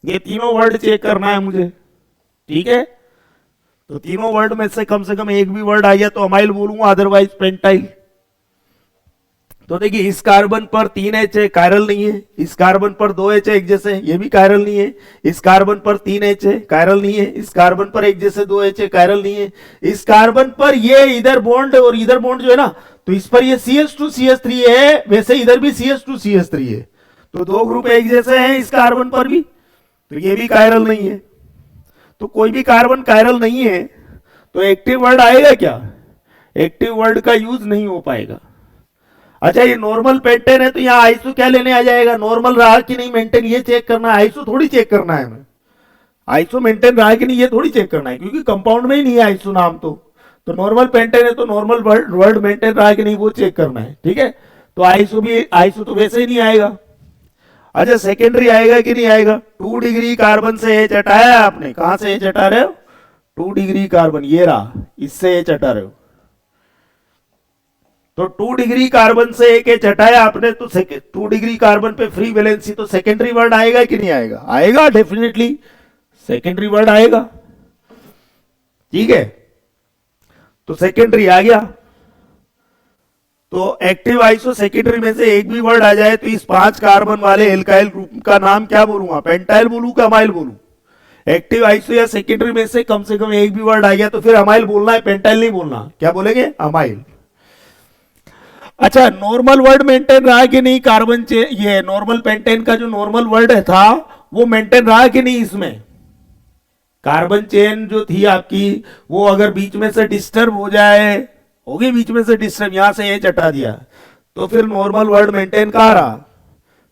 ये तीनों वर्ड चेक करना है मुझे। ठीक है, तो तीनों वर्ड में से कम एक भी वर्ड आ गया तो अमाइल बोलूंगा, अदरवाइज पेंटाइल। तो देखिए, इस कार्बन पर 3 एच है, कायरल नहीं है। इस कार्बन पर 2 एच है एक जैसे, ये भी कायरल नहीं है। इस कार्बन पर 3 एच है, कायरल नहीं है। इस कार्बन पर एक जैसे 2 एच है, कायरल नहीं है। इस कार्बन पर ये इधर बॉन्ड और इधर बॉन्ड जो है ना, तो इस पर ये CH2 CH3 है, वैसे इधर भी CH2 CH3 है। तो 2 ग्रुप एक जैसे हैं इस कार्बन पर भी, तो ये भी कायरल नहीं है। तो कोई भी कार्बन कायरल नहीं है तो एक्टिव वर्ड आएगा क्या? एक्टिव वर्ड का यूज नहीं हो पाएगा। अच्छा, ये नॉर्मल पेंटेन है तो यहाँ आइसो क्या लेने आ जाएगा? नॉर्मल रहा कि नहीं मेंटेन, ये चेक करना है। आइसो थोड़ी चेक करना है हमें, आइसो मेंटेन रहा कि नहीं ये थोड़ी चेक करना है, क्योंकि कंपाउंड में ही नहीं है आइसो नाम। तो नॉर्मल पेंटेन है तो नॉर्मल वर्ड मेंटेन रहा कि नहीं वो चेक करना है। ठीक है, तो आइसो तो वैसे ही नहीं आएगा। अच्छा, सेकेंडरी आएगा कि नहीं आएगा? 2 डिग्री कार्बन से एच हटाया आपने, कहां से एच हटा रहे हो? 2 डिग्री कार्बन, ये रहा, इससे एच हटा रहे हो। तो 2 डिग्री कार्बन से एक एच हटाया आपने, तो 2 डिग्री कार्बन पे फ्री वैलेंसी, तो सेकेंडरी वर्ड आएगा कि नहीं आएगा? आएगा, डेफिनेटली सेकेंडरी वर्ड आएगा। ठीक है, तो सेकेंडरी आ गया। तो एक्टिव, आइसो, सेकेंडरी में से एक भी वर्ड आ जाए तो इस 5 कार्बन वाले एल्काइल ग्रुप का नाम क्या बोलूंगा? पेंटाइल बोलूं कि अमाइल बोलूं? एक्टिव, आइसो या सेकेंडरी में से कम एक भी वर्ड आ गया तो फिर अमाइल बोलना है, पेंटाइल नहीं बोलना। क्या बोलेंगे? अमाइल। अच्छा, नॉर्मल वर्ड मेंटेन रहा कि नहीं? कार्बन ये नॉर्मल पेंटेन का जो नॉर्मल वर्ड था वो मेंटेन रहा कि नहीं? इसमें कार्बन चेन जो थी आपकी, वो अगर बीच में से डिस्टर्ब हो जाए, होगी बीच में से डिस्टर्ब, यहां से एच हटा दिया तो फिर नॉर्मल वर्ड मेंटेन कहां रहा?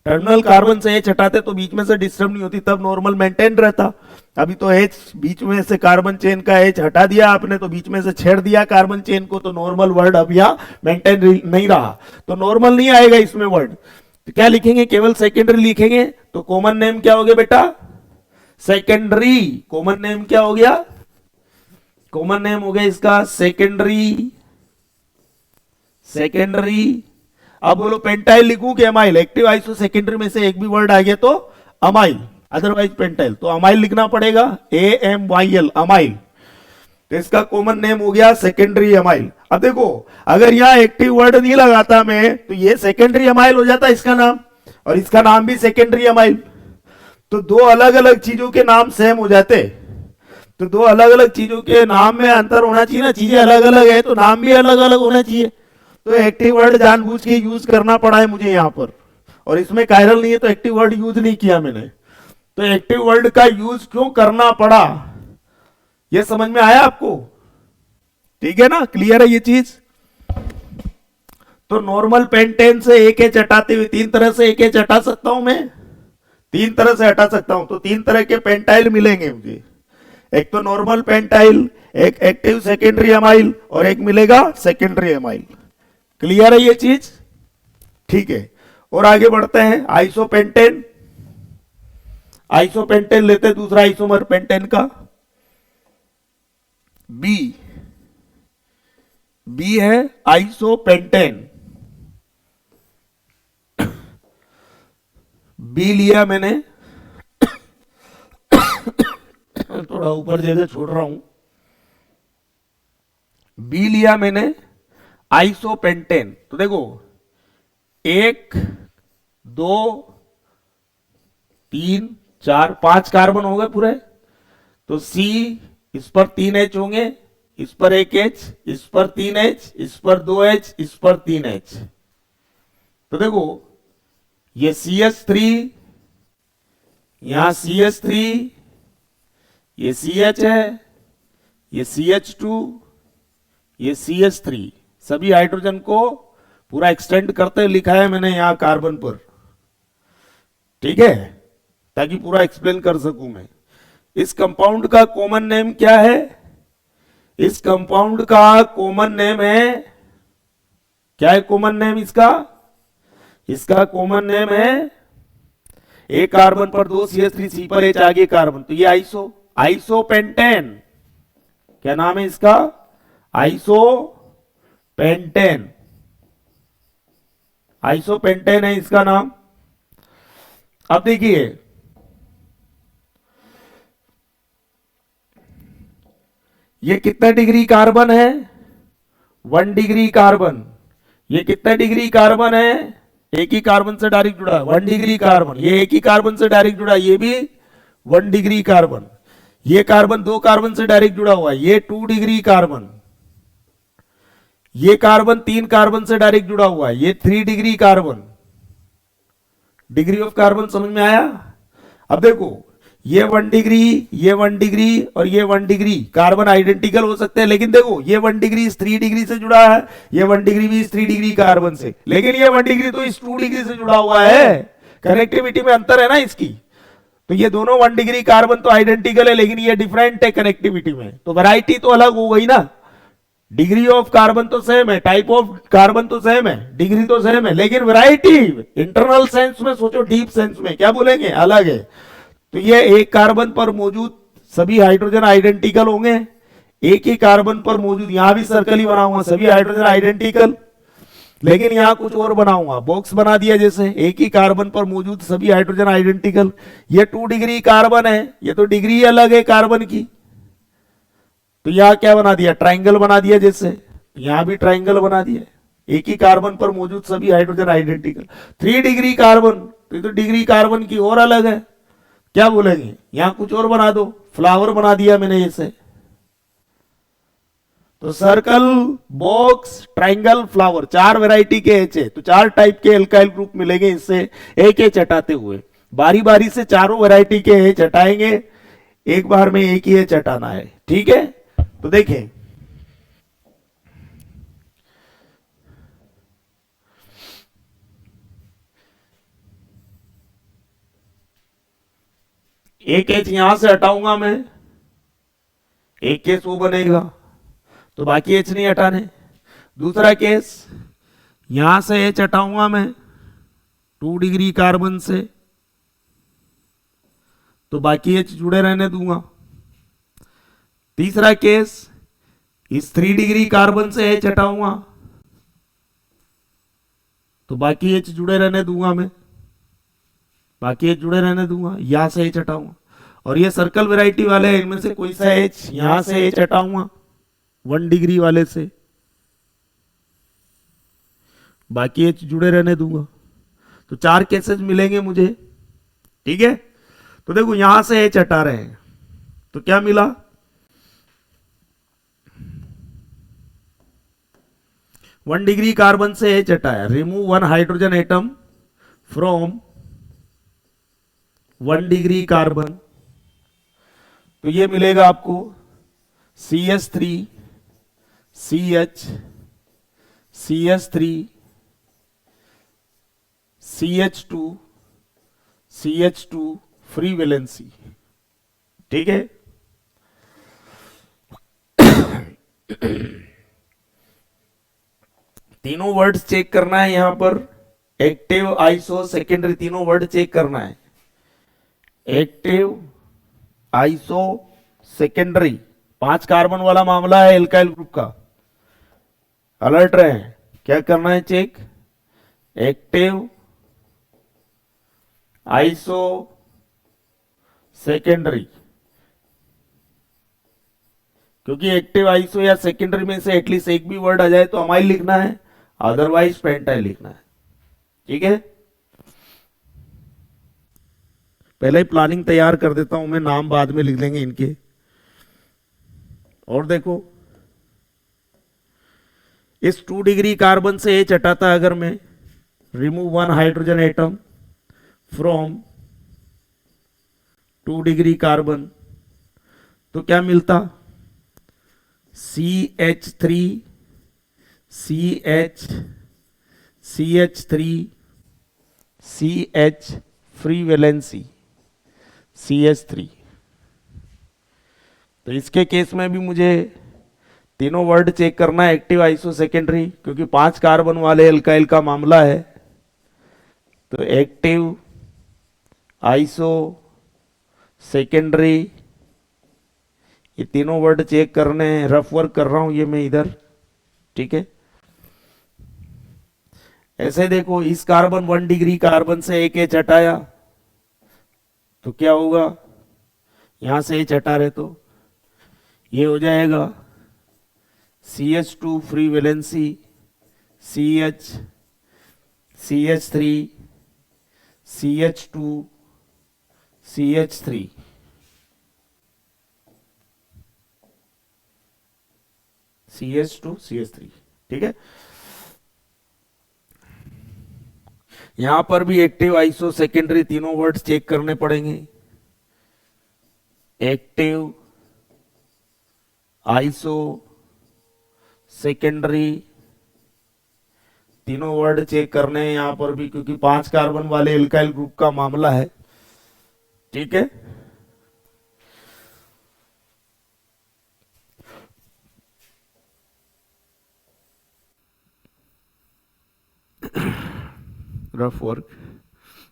टर्मिनल कार्बन से एच हटाते तो बीच में से डिस्टर्ब नहीं होती, तब नॉर्मल मेंटेन रहता। अभी तो एच बीच में से कार्बन चेन का एच हटा दिया आपने, तो बीच में से छेड़ दिया कार्बन चेन को, तो नॉर्मल वर्ड अब यहां मेंटेन नहीं रहा, तो नॉर्मल नहीं आएगा इसमें वर्ड। तो क्या लिखेंगे? केवल सेकेंडरी लिखेंगे। तो कॉमन नेम क्या हो गया बेटा? सेकेंडरी। कॉमन नेम क्या हो गया? कॉमन नेम हो गया इसका सेकेंडरी। सेकेंडरी। अब बोलो पेंटाइल लिखूं कि अमाइल? एक्टिव, आइसो, सेकेंडरी में से एक भी वर्ड आ गया तो अमाइल, अदरवाइज पेंटाइल। तो अमाइल लिखना पड़ेगा, AMYL, अमाइल। तो इसका कॉमन नेम हो गया सेकेंडरी अमाइल। अब देखो, अगर यहां एक्टिव वर्ड नहीं लगाता मैं तो ये सेकेंडरी अमाइल हो जाता इसका नाम, और इसका नाम भी सेकेंडरी अमाइल। तो 2 अलग अलग चीजों के नाम सेम हो जाते। तो 2 अलग अलग चीजों के नाम में अंतर होना चाहिए ना, चीजें अलग अलग है तो नाम भी अलग अलग होना चाहिए। तो एक्टिव वर्ड जानबूझ के यूज करना पड़ा है मुझे यहां पर। और इसमें कायरल नहीं है तो एक्टिव वर्ड यूज नहीं किया मैंने। तो एक्टिव वर्ड का यूज क्यों करना पड़ा, यह समझ में आया आपको? ठीक है ना, क्लियर है ये चीज? तो नॉर्मल पेंटेन से एक एच हटाते हुए तीन तरह से एक एच हटा सकता हूं मैं, तीन तरह से हटा सकता हूं। तो तीन तरह के पेंटाइल मिलेंगे मुझे, एक तो नॉर्मल पेंटाइल, एक एक्टिव सेकेंडरी अमाइल और एक मिलेगा सेकेंडरी अमाइल। क्लियर है ये चीज? ठीक है, और आगे बढ़ते हैं। आइसोपेंटेन, आइसोपेंटेन लेते दूसरा आइसोमर पेंटेन का, बी, बी है आइसोपेंटेन। बी लिया मैंने, थोड़ा ऊपर जगह छोड़ रहा हूं। बी लिया मैंने आइसोपेंटेन। तो देखो, एक, दो, तीन, चार, पांच कार्बन हो गए पूरे। तो सी, इस पर तीन एच होंगे, इस पर एक एच, इस पर तीन एच, इस पर दो एच, इस पर तीन एच। तो देखो, ये CH3, यहां CH3, ये CH है, ये CH2, ये CH3, सभी हाइड्रोजन को पूरा एक्सटेंड करते लिखा है मैंने यहां कार्बन पर, ठीक है, ताकि पूरा एक्सप्लेन कर सकूं मैं। इस कंपाउंड का कॉमन नेम क्या है? इस कंपाउंड का कॉमन नेम है, क्या है कॉमन नेम इसका? इसका कॉमन नेम है, एक कार्बन पर दो CH3, सी पर एच आगे कार्बन, तो ये आइसोपेंटेन। क्या नाम है इसका? आइसोपेंटेन, आइसोपेंटेन है इसका नाम। अब देखिए, ये कितना डिग्री कार्बन है? 1 डिग्री कार्बन। ये कितना डिग्री कार्बन है? एक ही कार्बन से डायरेक्ट जुड़ा है, 1 डिग्री कार्बन। ये एक ही कार्बन से डायरेक्ट जुड़ा है, ये भी 1 डिग्री कार्बन। ये कार्बन दो कार्बन से डायरेक्ट जुड़ा हुआ है, ये 2 डिग्री कार्बन। ये कार्बन तीन कार्बन से डायरेक्ट जुड़ा हुआ है, ये 3 degree carbon. Degree of carbon समझ में आया? अब देखो, ये 1 डिग्री, ये 1 डिग्री और ये 1 डिग्री कार्बन आइडेंटिकल हो सकते हैं, लेकिन देखो ये 1 डिग्री इस 3 डिग्री से जुड़ा है, ये 1 डिग्री भी इस 3 डिग्री कार्बन से, लेकिन ये 1 डिग्री तो इस 2 डिग्री से जुड़ा हुआ है। कनेक्टिविटी में अंतर है ना इसकी। तो ये दोनों 1 डिग्री कार्बन तो आइडेंटिकल है, लेकिन ये डिफरेंट है कनेक्टिविटी में, तो वैरायटी तो अलग हो गई ना। डिग्री ऑफ कार्बन तो सेम है, टाइप ऑफ कार्बन तो सेम है, डिग्री तो सेम है, लेकिन वैरायटी इंटरनल सेंस में सोचो, डीप सेंस में क्या बोलेंगे, अलग है। तो ये एक कार्बन पर मौजूद सभी हाइड्रोजन आइडेंटिकल होंगे, एक ही कार्बन पर मौजूद, यहां भी सर्कल ही बनाऊंगा, सभी हाइड्रोजन आइडेंटिकल, लेकिन यहां कुछ और बनाऊंगा, बॉक्स बना दिया जैसे, एक ही कार्बन पर मौजूद सभी हाइड्रोजन आइडेंटिकल। ये 2 डिग्री कार्बन है, ये तो डिग्री अलग है कार्बन की, तो यहां क्या बना दिया, ट्राइंगल बना दिया जैसे, यहां भी ट्राइंगल बना दिया, एक ही कार्बन पर मौजूद सभी हाइड्रोजन आइडेंटिकल। 3 डिग्री कार्बन, तो ये तो डिग्री कार्बन की और अलग है, क्या बोलेंगे, यहां कुछ और बना दो, फ्लावर बना दिया मैंने जैसे। तो circle, box, triangle, flower, 4 variety के एच है, तो 4 टाइप के एल्काइल ग्रुप मिलेंगे इससे एक एच हटाते हुए। बारी बारी से चारों वैरायटी के एच हटाएंगे, एक बार में एक ही एच हटाना है, ठीक है। तो देखें, एक एच यहां से हटाऊंगा मैं, एक केस वो बनेगा, तो बाकी एच नहीं हटाने। दूसरा केस, यहां से एच हटाऊंगा मैं 2 डिग्री कार्बन से, तो बाकी एच जुड़े रहने दूंगा। तीसरा केस, इस 3 डिग्री कार्बन से एच हटाऊंगा, तो बाकी एच जुड़े रहने दूंगा मैं, बाकी एच जुड़े रहने दूंगा, यहां से एच हटाऊंगा। और ये सर्कल वैरायटी वाले हैं, इनमें से कोई सा एच, यहां से एच हटाऊंगा 1 डिग्री वाले से, बाकी एच जुड़े रहने दूंगा। तो 4 केसेस मिलेंगे मुझे, ठीक है। तो देखो यहां से एच हटा रहे हैं, तो क्या मिला, 1 डिग्री कार्बन से एच हटाया, remove 1 hydrogen atom from 1 degree carbon, तो ये मिलेगा आपको CH3 CH CH3 CH2 CH2 free valency. ठीक है, तीनों वर्ड्स चेक करना है यहां पर, एक्टिव आइसो सेकेंडरी, तीनों वर्ड चेक करना है। एक्टिव आइसो सेकेंडरी, 5 कार्बन वाला मामला है एल्काइल ग्रुप का, अलर्ट रहे। क्या करना है चेक, एक्टिव आइसो सेकेंडरी, क्योंकि एक्टिव आइसो या सेकेंडरी में से एटलीस्ट एक भी वर्ड आ जाए तो अमाइल लिखना है, अदरवाइज पेंटाइल लिखना है। ठीक है, पहले ही प्लानिंग तैयार कर देता हूं मैं, नाम बाद में लिख लेंगे इनके। और देखो, इस 2 डिग्री कार्बन से H हटाता अगर मैं, remove 1 hydrogen atom from 2 degree carbon, तो क्या मिलता, CH3 CH CH3 CH free valency CH3। तो इसके केस में भी मुझे तीनों वर्ड चेक करना है, एक्टिव आइसो सेकेंडरी, क्योंकि 5 कार्बन वाले एल्काइल का मामला है। तो एक्टिव आइसो सेकेंडरी, ये तीनों वर्ड चेक करने हैं, रफ वर्क कर रहा हूं ये मैं इधर। ठीक है, ऐसे देखो, इस कार्बन 1 डिग्री कार्बन से एक H हटाया तो क्या होगा, यहां से H हटा रहे तो ये हो जाएगा CH2 free valency CH CH3 CH2 CH3। CH2 CH3। ठीक है, यहां पर भी एक्टिव आइसो सेकेंडरी तीनों वर्ड्स चेक करने पड़ेंगे। एक्टिव आइसो सेकेंडरी तीनों वर्ड चेक करने हैं यहां पर भी, क्योंकि 5 कार्बन वाले एल्काइल ग्रुप का मामला है। ठीक है, रफ वर्क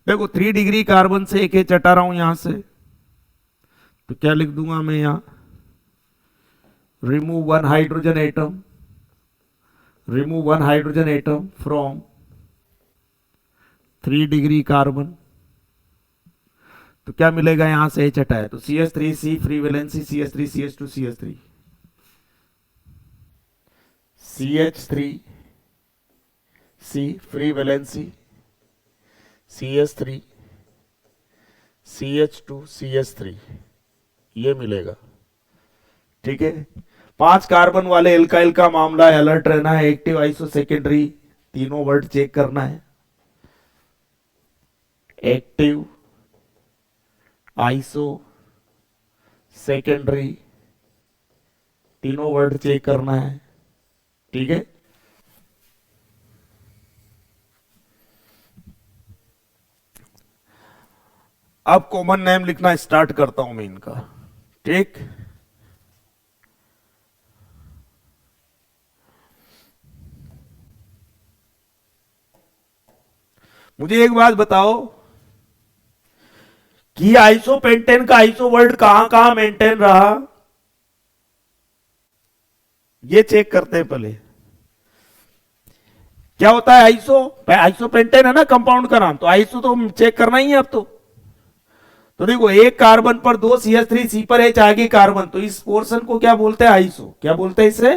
देखो, 3 डिग्री कार्बन से एक H हटा रहा हूं यहां से, तो क्या लिख दूंगा मैं यहां, remove 1 hydrogen atom, remove 1 hydrogen atom from 3 degree carbon, तो क्या मिलेगा, यहां से H हटाया तो CH3C free valency CH3 CH2 CH3 CH3C free valency CH3 CH2 CH3 ये मिलेगा। ठीक है, 5 कार्बन वाले एल्काइल का मामला है, अलर्ट रहना है। एक्टिव आइसो सेकेंडरी तीनों वर्ड चेक करना है। एक्टिव आइसो सेकेंडरी तीनों वर्ड चेक करना है। ठीक है, अब कॉमन नेम लिखना स्टार्ट करता हूं मैं इनका। ठीक, मुझे एक बात बताओ कि आइसोपेंटेन का आइसो वर्ड कहां कहां मेंटेन रहा, ये चेक करते हैं पहले। क्या होता है आइसो, आइसोपेंटेन है ना कंपाउंड का नाम, तो आइसो तो चेक करना ही है अब तो देखो, एक कार्बन पर 2 CH3 पर H आगे कार्बन, तो इस पोर्शन को क्या बोलते हैं, आइसो। क्या बोलते हैं इसे,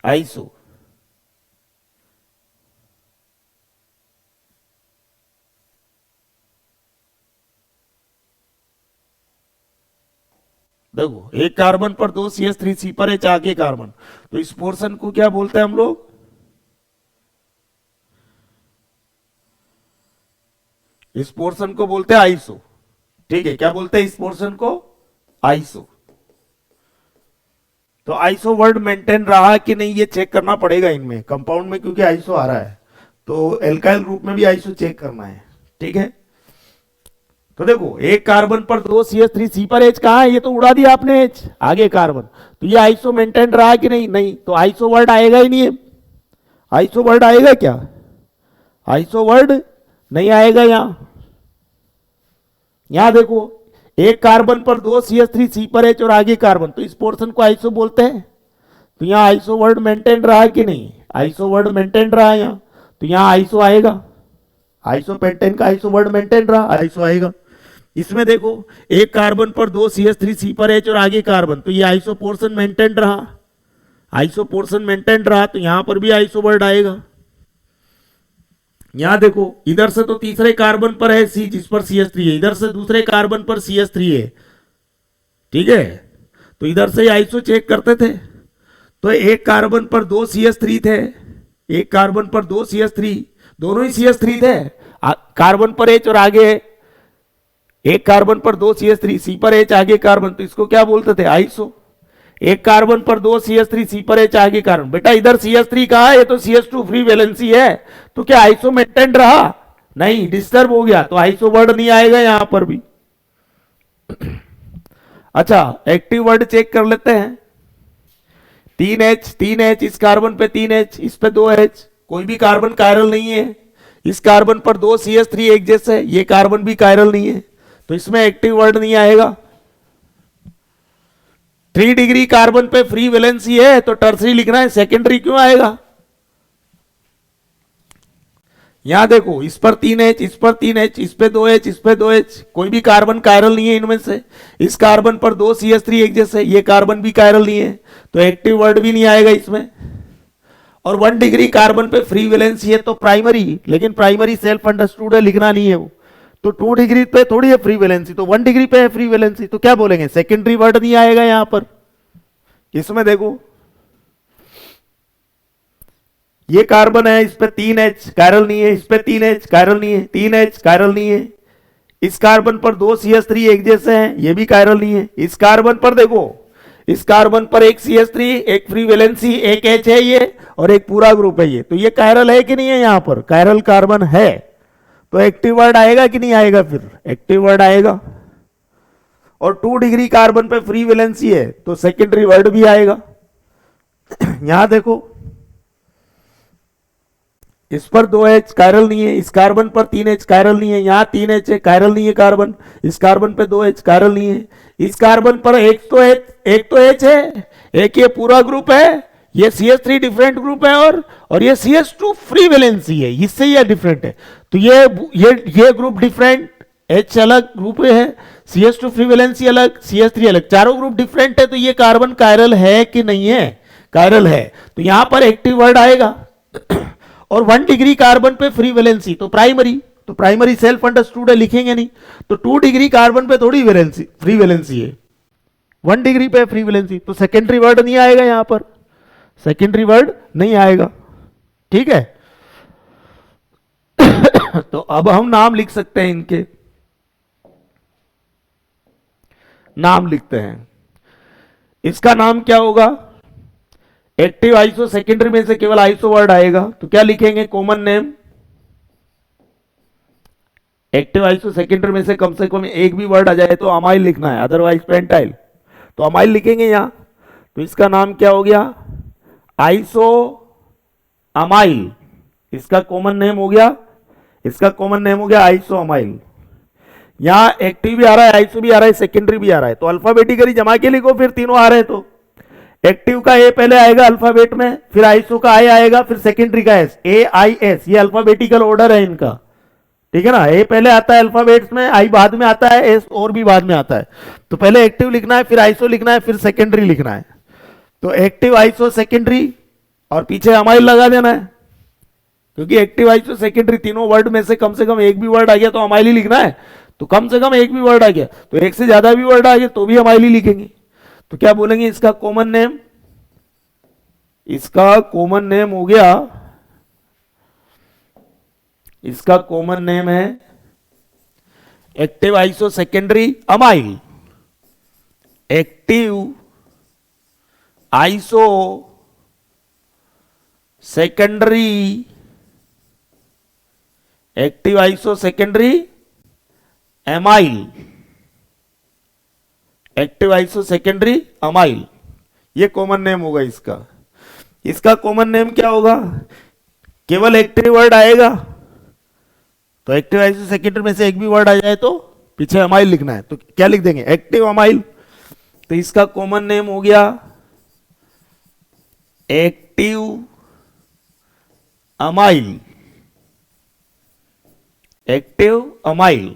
आइसो। देखो, एक कार्बन पर 2 CH3 पर H आगे कार्बन, तो इस पोर्शन को क्या बोलते हैं हम लोग, इस पोर्शन को बोलते हैं आइसो। ठीक है, क्या बोलते हैं इस पोर्शन को? आइसो। तो आइसो वर्ड मेंटेन रहा कि नहीं ये चेक करना पड़ेगा इनमें, कंपाउंड में, क्योंकि आइसो आ रहा है तो एल्काइल ग्रुप में भी आइसो चेक करना है। ठीक है, तो देखो एक कार्बन पर 2 CH3, सी पर H कहा है? ये तो उड़ा दिया आपने H, आगे कार्बन। तो ये आइसो मेंटेन रहा कि नहीं? नहीं, तो आइसो वर्ड आएगा ही नहीं है। आइसो वर्ड आएगा क्या? आइसो वर्ड नहीं आएगा। यहां देखो एक कार्बन पर 2 CH3, सी पर H और आगे कार्बन, तो इस पोर्शन को आइसो बोलते हैं। तो यहां आइसो वर्ड मेंटेन रहा कि नहीं? आइसो वर्ड मेंटेन रहा यहां, तो यहां आइसो आएगा। आइसो पेंटेन का आइसो वर्ड मेंटेन रहा, आइसो आएगा। इसमें देखो एक कार्बन पर 2 CH3, सी पर H और आगे कार्बन, तो ये आइसो पोर्शन मेंटेन रहा। आइसो पोर्शन मेंटेन रहा तो यहां पर भी आइसो वर्ड आएगा। यहां देखो इधर से तो तीसरे कार्बन पर है C जिस पर CH3 है, इधर से दूसरे कार्बन पर CH3 है। ठीक है, तो इधर से आइसो चेक करते थे तो एक कार्बन पर 2 CH3 थे, एक कार्बन पर 2 CH3, दोनों ही CH3 थे। कार्बन पर H और आगे एक कार्बन पर 2 CH3, सी पर H आगे कार्बन, तो इसको क्या बोलते थे? आइसो। एक कार्बन पर 2 CH3, सी पर H आगे कार्बन। बेटा इधर CH3 कहा है, ये तो CH2 फ्री वैलेंसी है, तो क्या आइसो मेंटेन रहा? नहीं, डिस्टर्ब हो गया, तो आइसो वर्ड नहीं आएगा यहां पर भी। अच्छा, एक्टिव वर्ड चेक कर लेते हैं। 3H, इस कार्बन पे 3H, इस पे 2H, कोई भी कार्बन कायरल नहीं है। इस कार्बन पर 2 CH3 एक जैसे, ये कार्बन भी कायरल नहीं है, तो इसमें एक्टिव वर्ड नहीं आएगा। 3 डिग्री कार्बन पे फ्री वैलेंसी है तो टर्सरी लिखना है, सेकेंडरी क्यों आएगा? यहां देखो इस पर 3H, इस पर 3H, इस पे 2H, इस पे 2H, कोई भी कार्बन कायरल नहीं है इनमें से। इस कार्बन पर 2 CH3 एक जैसे, ये कार्बन भी कायरल नहीं है, तो एक्टिव वर्ड भी नहीं आएगा इसमें। और 1 डिग्री कार्बन पे फ्री वैलेंसी है तो प्राइमरी, लेकिन प्राइमरी सेल्फ अंडरस्टूड है, लिखना नहीं है वो। तो 2 डिग्री पे थोड़ी है फ्री वैलेंसी, तो 1 डिग्री पे है फ्री वैलेंसी, तो क्या बोलेंगे? सेकेंडरी वर्ड नहीं आएगा यहां पर। इसमें देखो ये कार्बन है, इस पे 3H कायरल नहीं है, इस पे 3H कायरल नहीं है, 3H कायरल नहीं है। इस कार्बन पर 2 CH3 एक जैसे हैं, ये भी कायरल नहीं है। इस कार्बन पर देखो, इस कार्बन पर एक CH3, एक फ्री वैलेंसी, एक H है ये, और एक पूरा ग्रुप है ये, तो ये कायरल है कि नहीं है? यहां पर कायरल कार्बन है, तो एक्टिव वर्ड आएगा कि नहीं आएगा? फिर एक्टिव वर्ड आएगा। और 2 डिग्री कार्बन पे फ्री वैलेंसी है तो सेकेंडरी वर्ड भी आएगा। यहां देखो इस पर 2H कायरल नहीं है, इस कार्बन पर 3H कायरल नहीं है, यहां 3H है, कायरल नहीं है कार्बन। इस कार्बन पे 2H कायरल नहीं है। इस कार्बन पर एक तो H है, एक ये पूरा ग्रुप है, ये CH3 डिफरेंट ग्रुप है, और ये CH2 फ्री वैलेंसी है, इससे ये डिफरेंट है। तो ये ग्रुप डिफरेंट, H अलग ग्रुप है, CH2 फ्री वैलेंसी अलग, CH3 अलग, चारों ग्रुप डिफरेंट है, तो ये कार्बन कायरल है कि नहीं है? कायरल है, तो यहां पर एक्टिव वर्ड आएगा। और 1 डिग्री कार्बन पे फ्री वैलेंसी तो प्राइमरी, तो प्राइमरी सेल्फ अंडरस्टूड है, लिखेंगे नहीं। तो 2 डिग्री कार्बन पे थोड़ी वैलेंसी, फ्री वैलेंसी है, 1 डिग्री पे फ्री वैलेंसी, तो सेकेंडरी वर्ड नहीं आएगा यहां पर, सेकेंडरी वर्ड नहीं आएगा। ठीक है, तो अब हम नाम लिख सकते हैं, इनके नाम लिखते हैं। इसका नाम क्या होगा? एक्टिव आइसो, सेकेंडरी में से केवल आइसो वर्ड आएगा, तो क्या लिखेंगे? Common name. Active iso secondary में से कम एक भी वर्ड आ जाए तो अमाइल लिखना है, अदरवाइज पेंटाइल, तो अमाइल लिखेंगे यहां। तो इसका नाम क्या हो गया? Iso amyl. इसका कॉमन नेम हो गया, इसका कॉमन नेम हो गया आइसो अमाइल। यहां एक्टिव भी आ रहा है, आइसो भी आ रहा है, सेकेंडरी भी आ रहा है, तो अल्फाबेटिकली जमा के लिखो, फिर तीनों आ रहे हैं। तो एक्टिव का ए पहले आएगा अल्फाबेट में, फिर आइसो का आई आएगा, फिर सेकेंडरी का एस, AIS, ये अल्फाबेटिकल ऑर्डर है इनका। ठीक है ना, ए पहले आता है अल्फाबेट्स में, आई बाद में आता है, एस और भी बाद में आता है। तो पहले एक्टिव लिखना है, फिर आइसो लिखना है, फिर सेकेंडरी लिखना है। तो एक्टिव आइसो सेकेंडरी और पीछे अमाइल लगा देना है, क्योंकि एक्टिव आइसो सेकेंडरी तीनों वर्ड में से कम एक भी वर्ड आ गया तो अमाइल ही लिखना है। तो कम से कम एक भी वर्ड आ गया, तो एक से ज्यादा भी वर्ड आ गया तो भी अमाइल ही लिखेंगे। तो क्या बोलेंगे? इसका कॉमन नेम, इसका कॉमन नेम हो गया, इसका कॉमन नेम है active iso secondary amyl, active iso secondary, active iso secondary amyl, active iso secondary amyl, ये कॉमन नेम होगा इसका। इसका कॉमन नेम क्या होगा? केवल एक्टिव वर्ड आएगा तो एक्टिव आइसो सेकेंडरी में से एक भी वर्ड आ जाए तो पीछे अमाइल लिखना है, तो क्या लिख देंगे? Active amyl. तो इसका कॉमन नेम हो गया एक्टिव अमाइल, एक्टिव अमाइल।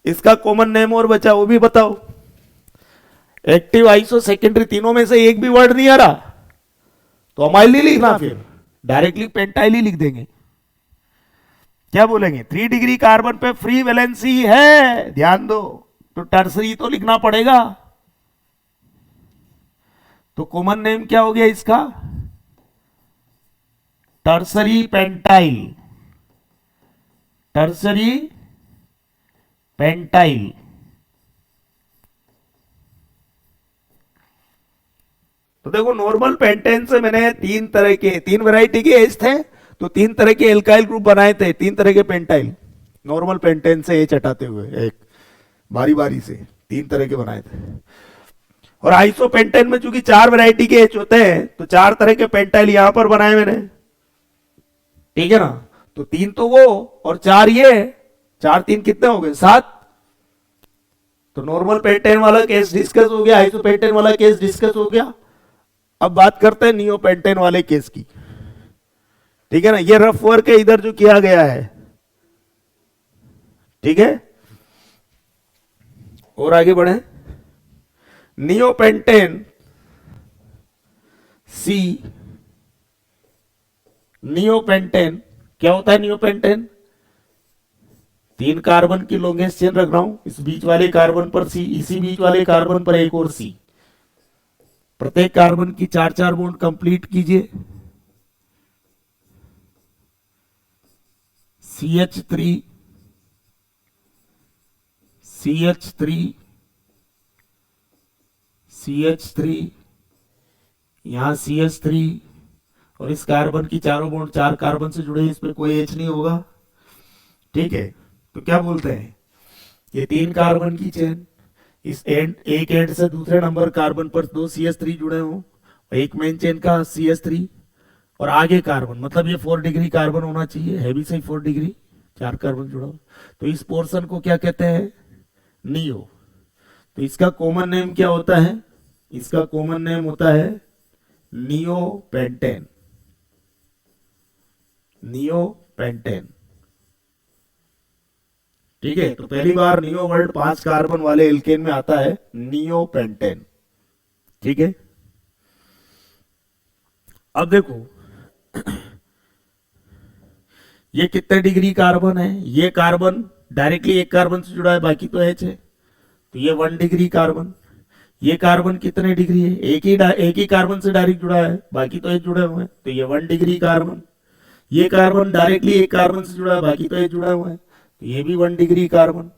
इसका कॉमन नेम और बचा, वो भी बताओ। एक्टिव आइसो सेकेंडरी, तीनों में से एक भी वर्ड नहीं आ रहा तो अमाइल नहीं लिखना, फिर डायरेक्टली पेंटाइल ही लिख देंगे। क्या बोलेंगे? 3 डिग्री कार्बन पे फ्री वैलेंसी है, ध्यान दो, तो टर्सरी तो लिखना पड़ेगा। तो कॉमन नेम क्या हो गया इसका? Tertiary pentyl, tertiary pentyl. तो देखो, नॉर्मल पेंटेन से मैंने तीन वैरायटी के एच थे, तो 3 तरह के एल्काइल ग्रुप बनाए थे, 3 तरह के पेंटाइल नॉर्मल पेंटेन से एच हटाते हुए, एक बारी बारी से 3 तरह के बनाए थे। और आइसोपेंटेन में चूंकि 4 वैरायटी के एच होते हैं तो 4 तरह के पेंटाइल यहां पर बनाए मैंने, ठीक है ना? तो 3 तो वो और 4 ये, 4 3 कितने हो गए? 7। तो नॉर्मल पेंटेन वाला केस डिस्कस हो गया, आइसोपेंटेन वाला केस डिस्कस हो गया। अब बात करते हैं नियोपेंटेन वाले केस की, ठीक है ना? ये रफ वर्क है इधर जो किया गया है, ठीक है? और आगे बढ़े। नियोपेंटेन सी, नियोपेंटेन क्या होता है? नियोपेंटेन 3 कार्बन की लॉन्गेस्ट चेन रख रहा हूं, इस बीच वाले कार्बन पर सी, इसी बीच वाले कार्बन पर एक और सी, प्रत्येक कार्बन की 4-4 बॉन्ड कंप्लीट कीजिए। CH3 CH3 CH3, यहां CH3, और इस कार्बन की चारों बॉन्ड 4 कार्बन से जुड़े, इस पे कोई H नहीं होगा, ठीक है? तो क्या बोलते हैं? ये 3 कार्बन की चेन, इस एंड, एक एंड से दूसरे नंबर कार्बन पर 2 CH3 जुड़े हो, एक मेन चेन का CH3 और आगे कार्बन, मतलब ये 4 डिग्री कार्बन होना चाहिए, है भी सही 4 डिग्री, 4 कार्बन जुड़ा हो। तो इस पोर्शन को क्या कहते हैं? नियो। तो इसका कॉमन नेम क्या होता है? इसका कॉमन नेम होता है नियोपेंटेन, नियोपेंटेन, ठीक है? तो पहली बार नियो वर्ड 5 कार्बन वाले एल्केन में आता है, नियोपेंटेन, ठीक है? अब देखो, ये कितने डिग्री कार्बन है? ये कार्बन डायरेक्टली एक कार्बन से जुड़ा है, बाकी तो एच है, तो ये 1 डिग्री कार्बन। ये कार्बन कितने डिग्री है? एक ही कार्बन से डायरेक्ट जुड़ा है, बाकी तो एच जुड़े हुए हैं, तो ये 1 डिग्री कार्बन। ये कार्बन डायरेक्टली एक कार्बन से जुड़ा है, बाकी तो एच जुड़ा हुआ है, तो ये भी 1 डिग्री कार्बन।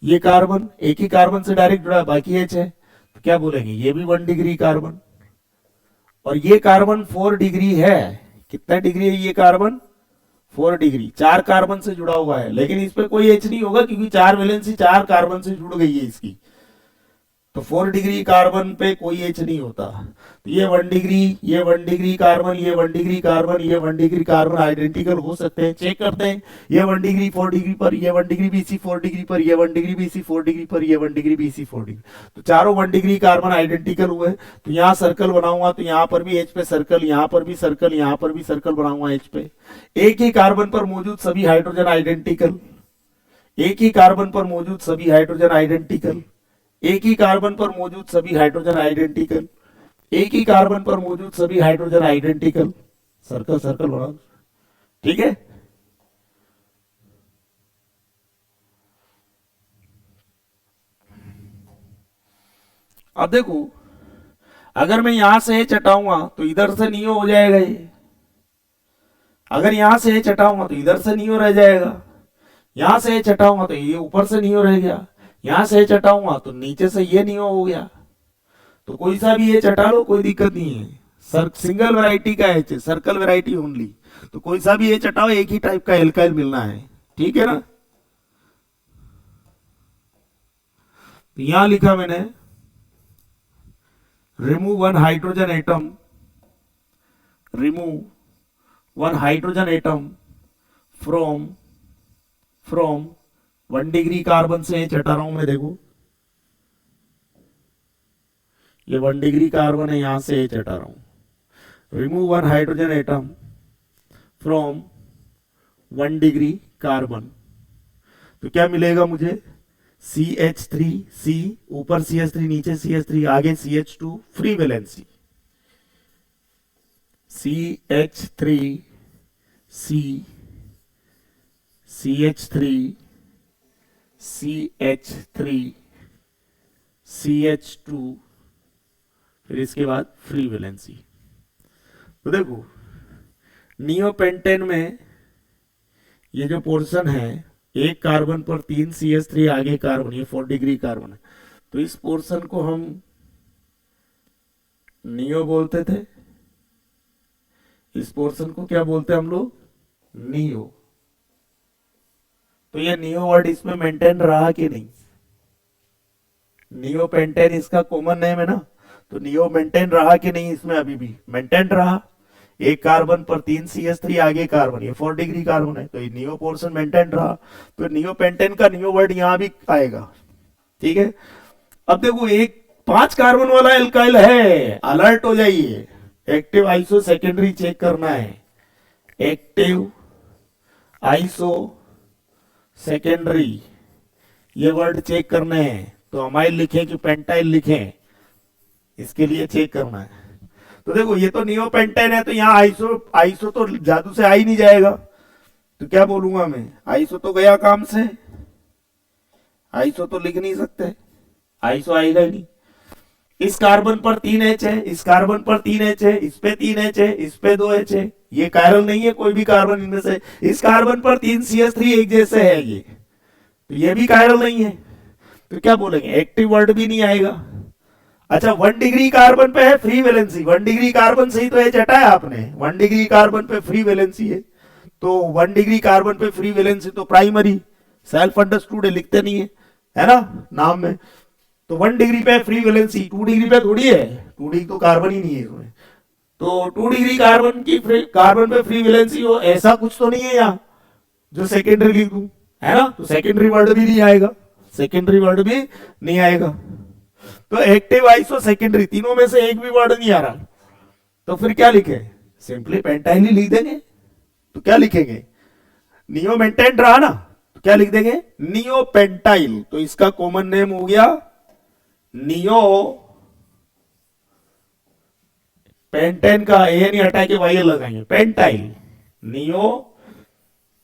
ये कार्बन एक ही कार्बन से डायरेक्ट जुड़ा है, बाकी एच है, तो क्या बोलेंगे? ये भी 1 डिग्री कार्बन। और ये कार्बन 4 डिग्री है। कितना डिग्री है ये कार्बन? 4 डिग्री, 4 कार्बन से जुड़ा हुआ है, लेकिन इस पे कोई एच नहीं होगा क्योंकि 4 वैलेंसी 4 कार्बन से जुड़ गई है इसकी, तो 4 डिग्री कार्बन पे कोई एच नहीं होता। तो ये 1 डिग्री, ये 1 डिग्री कार्बन, ये 1 डिग्री कार्बन, ये 1 डिग्री कार्बन आइडेंटिकल हो सकते हैं, चेक करते हैं। ये 1 डिग्री 4 डिग्री पर, ये 1 डिग्री BC 4 डिग्री पर, ये 1 डिग्री BC 4 डिग्री पर, ये 1 डिग्री BC 4 डिग्री, तो चारों 1 डिग्री कार्बन आइडेंटिकल हुए। तो यहाँ सर्कल बनाऊंगा तो यहाँ पर भी एच पे सर्कल, यहाँ पर भी सर्कल, यहाँ पर भी सर्कल बनाऊंगा एच पे। एक ही कार्बन पर मौजूद सभी हाइड्रोजन आइडेंटिकल, एक ही कार्बन पर मौजूद सभी हाइड्रोजन आइडेंटिकल, एक ही कार्बन पर मौजूद सभी हाइड्रोजन आइडेंटिकल, एक ही कार्बन पर मौजूद सभी हाइड्रोजन आइडेंटिकल, सर्कल सर्कल बना, ठीक है? अब देखो, अगर मैं यहां से एच हटाऊंगा तो इधर से नियो हो जाएगा ये, अगर यहां से एच हटाऊंगा तो इधर से नियो रह जाएगा, यहां से एच हटाऊंगा तो ये ऊपर से नियो रह गया, यहां से एच हटाऊंगा तो नीचे से ये नियो हो गया। तो कोई सा भी एच हटा लो, कोई दिक्कत नहीं है। सर सिंगल वैरायटी का एच है, सर्कल वैरायटी ओनली। तो कोई सा भी एच हटाओ, एक ही टाइप का एल्काइल मिलना है, ठीक है ना। तो यहां लिखा मैंने remove one hydrogen atom, remove one hydrogen atom from from 1 degree carbon से एच हटा रहा हूं मैं, देखो ये 1 डिग्री कार्बन है, यहां से एच हटा रहा हूं। Remove one hydrogen atom from 1 degree carbon, तो क्या मिलेगा मुझे, CH3, C ऊपर CH3 नीचे CH3 आगे CH2 free valency, CH3 C CH3 CH3 CH2 फिर इसके बाद फ्री वैलेंसी। तो देखो नियोपेंटेन में ये जो पोर्शन है, एक कार्बन पर 3 CH3 आगे कार्बन, ये 4 डिग्री कार्बन है, तो इस पोर्शन को हम नियो बोलते थे, इस पोर्शन को क्या बोलते हैं हम लोग, नियो। तो ये नियो वर्ड इसमें मेंटेन रहा कि नहीं, नियो पेंटेन इसका कॉमन नेम है ना, तो नियो मेंटेन रहा कि नहीं, इसमें अभी भी मेंटेन रहा। एक कार्बन पर 3 CH3 आगे कार्बन, ये 4 डिग्री कार्बन है, तो ये नियो पोर्शन मेंटेन रहा। तो नियो पेंटेन का नियो वर्ड यहां भी आएगा, ठीक है। अब देखो एक 5 कार्बन वाला एल्काइल है, अलर्ट हो जाइए। एक्टिव आइसो सेकेंडरी चेक करना है, एक्टिव आइसो सेकेंडरी ये वर्ड चेक करने हैं। तो अमाइल लिखें कि पेंटाइल लिखें, इसके लिए चेक करना है। तो देखो ये तो नियोपेंटेन है, तो यहाँ आइसो आइसो तो जादू से आ ही नहीं जाएगा, तो क्या बोलूंगा मैं, आइसो तो गया काम से, आइसो तो लिख नहीं सकते, आइसो आएगा ही नहीं। इस कार्बन पर 3 एच है, इस कार्बन पर 3 एच है, इस पे 3 एच है, इस पे 2 एच है, ये कायरल नहीं है कोई भी कार्बन इनमें से। इस कार्बन पर 3 CH3 एक जैसे है ये, तो ये भी कायरल नहीं है, तो क्या बोलेंगे, एक्टिव वर्ड भी नहीं आएगा। अच्छा 1 डिग्री कार्बन पे है फ्री वैलेंसी, 1 डिग्री कार्बन से ही तो एच हटाया आपने, 1 डिग्री कार्बन पे फ्री वैलेंसी है, तो 1 डिग्री कार्बन पे फ्री वैलेंसी तो प्राइमरी सेल्फ अंडरस्टूड है, लिखते नहीं है ना नाम में। तो 1 डिग्री पे फ्री वैलेंसी, 2 डिग्री पे थोड़ी है, 2 डिग्री तो कार्बन ही नहीं है इसमें, तो 2 डिग्री कार्बन की कार्बन पे फ्री वैलेंसी हो, ऐसा कुछ तो नहीं है यहाँ जो सेकेंडरी लिख दूं, है ना। तो सेकेंडरी वर्ड भी नहीं आएगा, सेकेंडरी वर्ड भी नहीं आएगा। तो एक्टिव आइसो सेकेंडरी तीनों में से एक भी वर्ड नहीं आ रहा, तो फिर क्या लिखे, सिंपली पेंटाइल ही लिख देंगे। तो क्या लिखेंगे, नियो मेंटेन रहा ना, तो क्या लिख देंगे, नियो पेंटाइल। तो इसका कॉमन नेम हो गया नियो पेंटेन का ए नहीं हटा के वाई लगाएंगे, पेंटाइल, नियो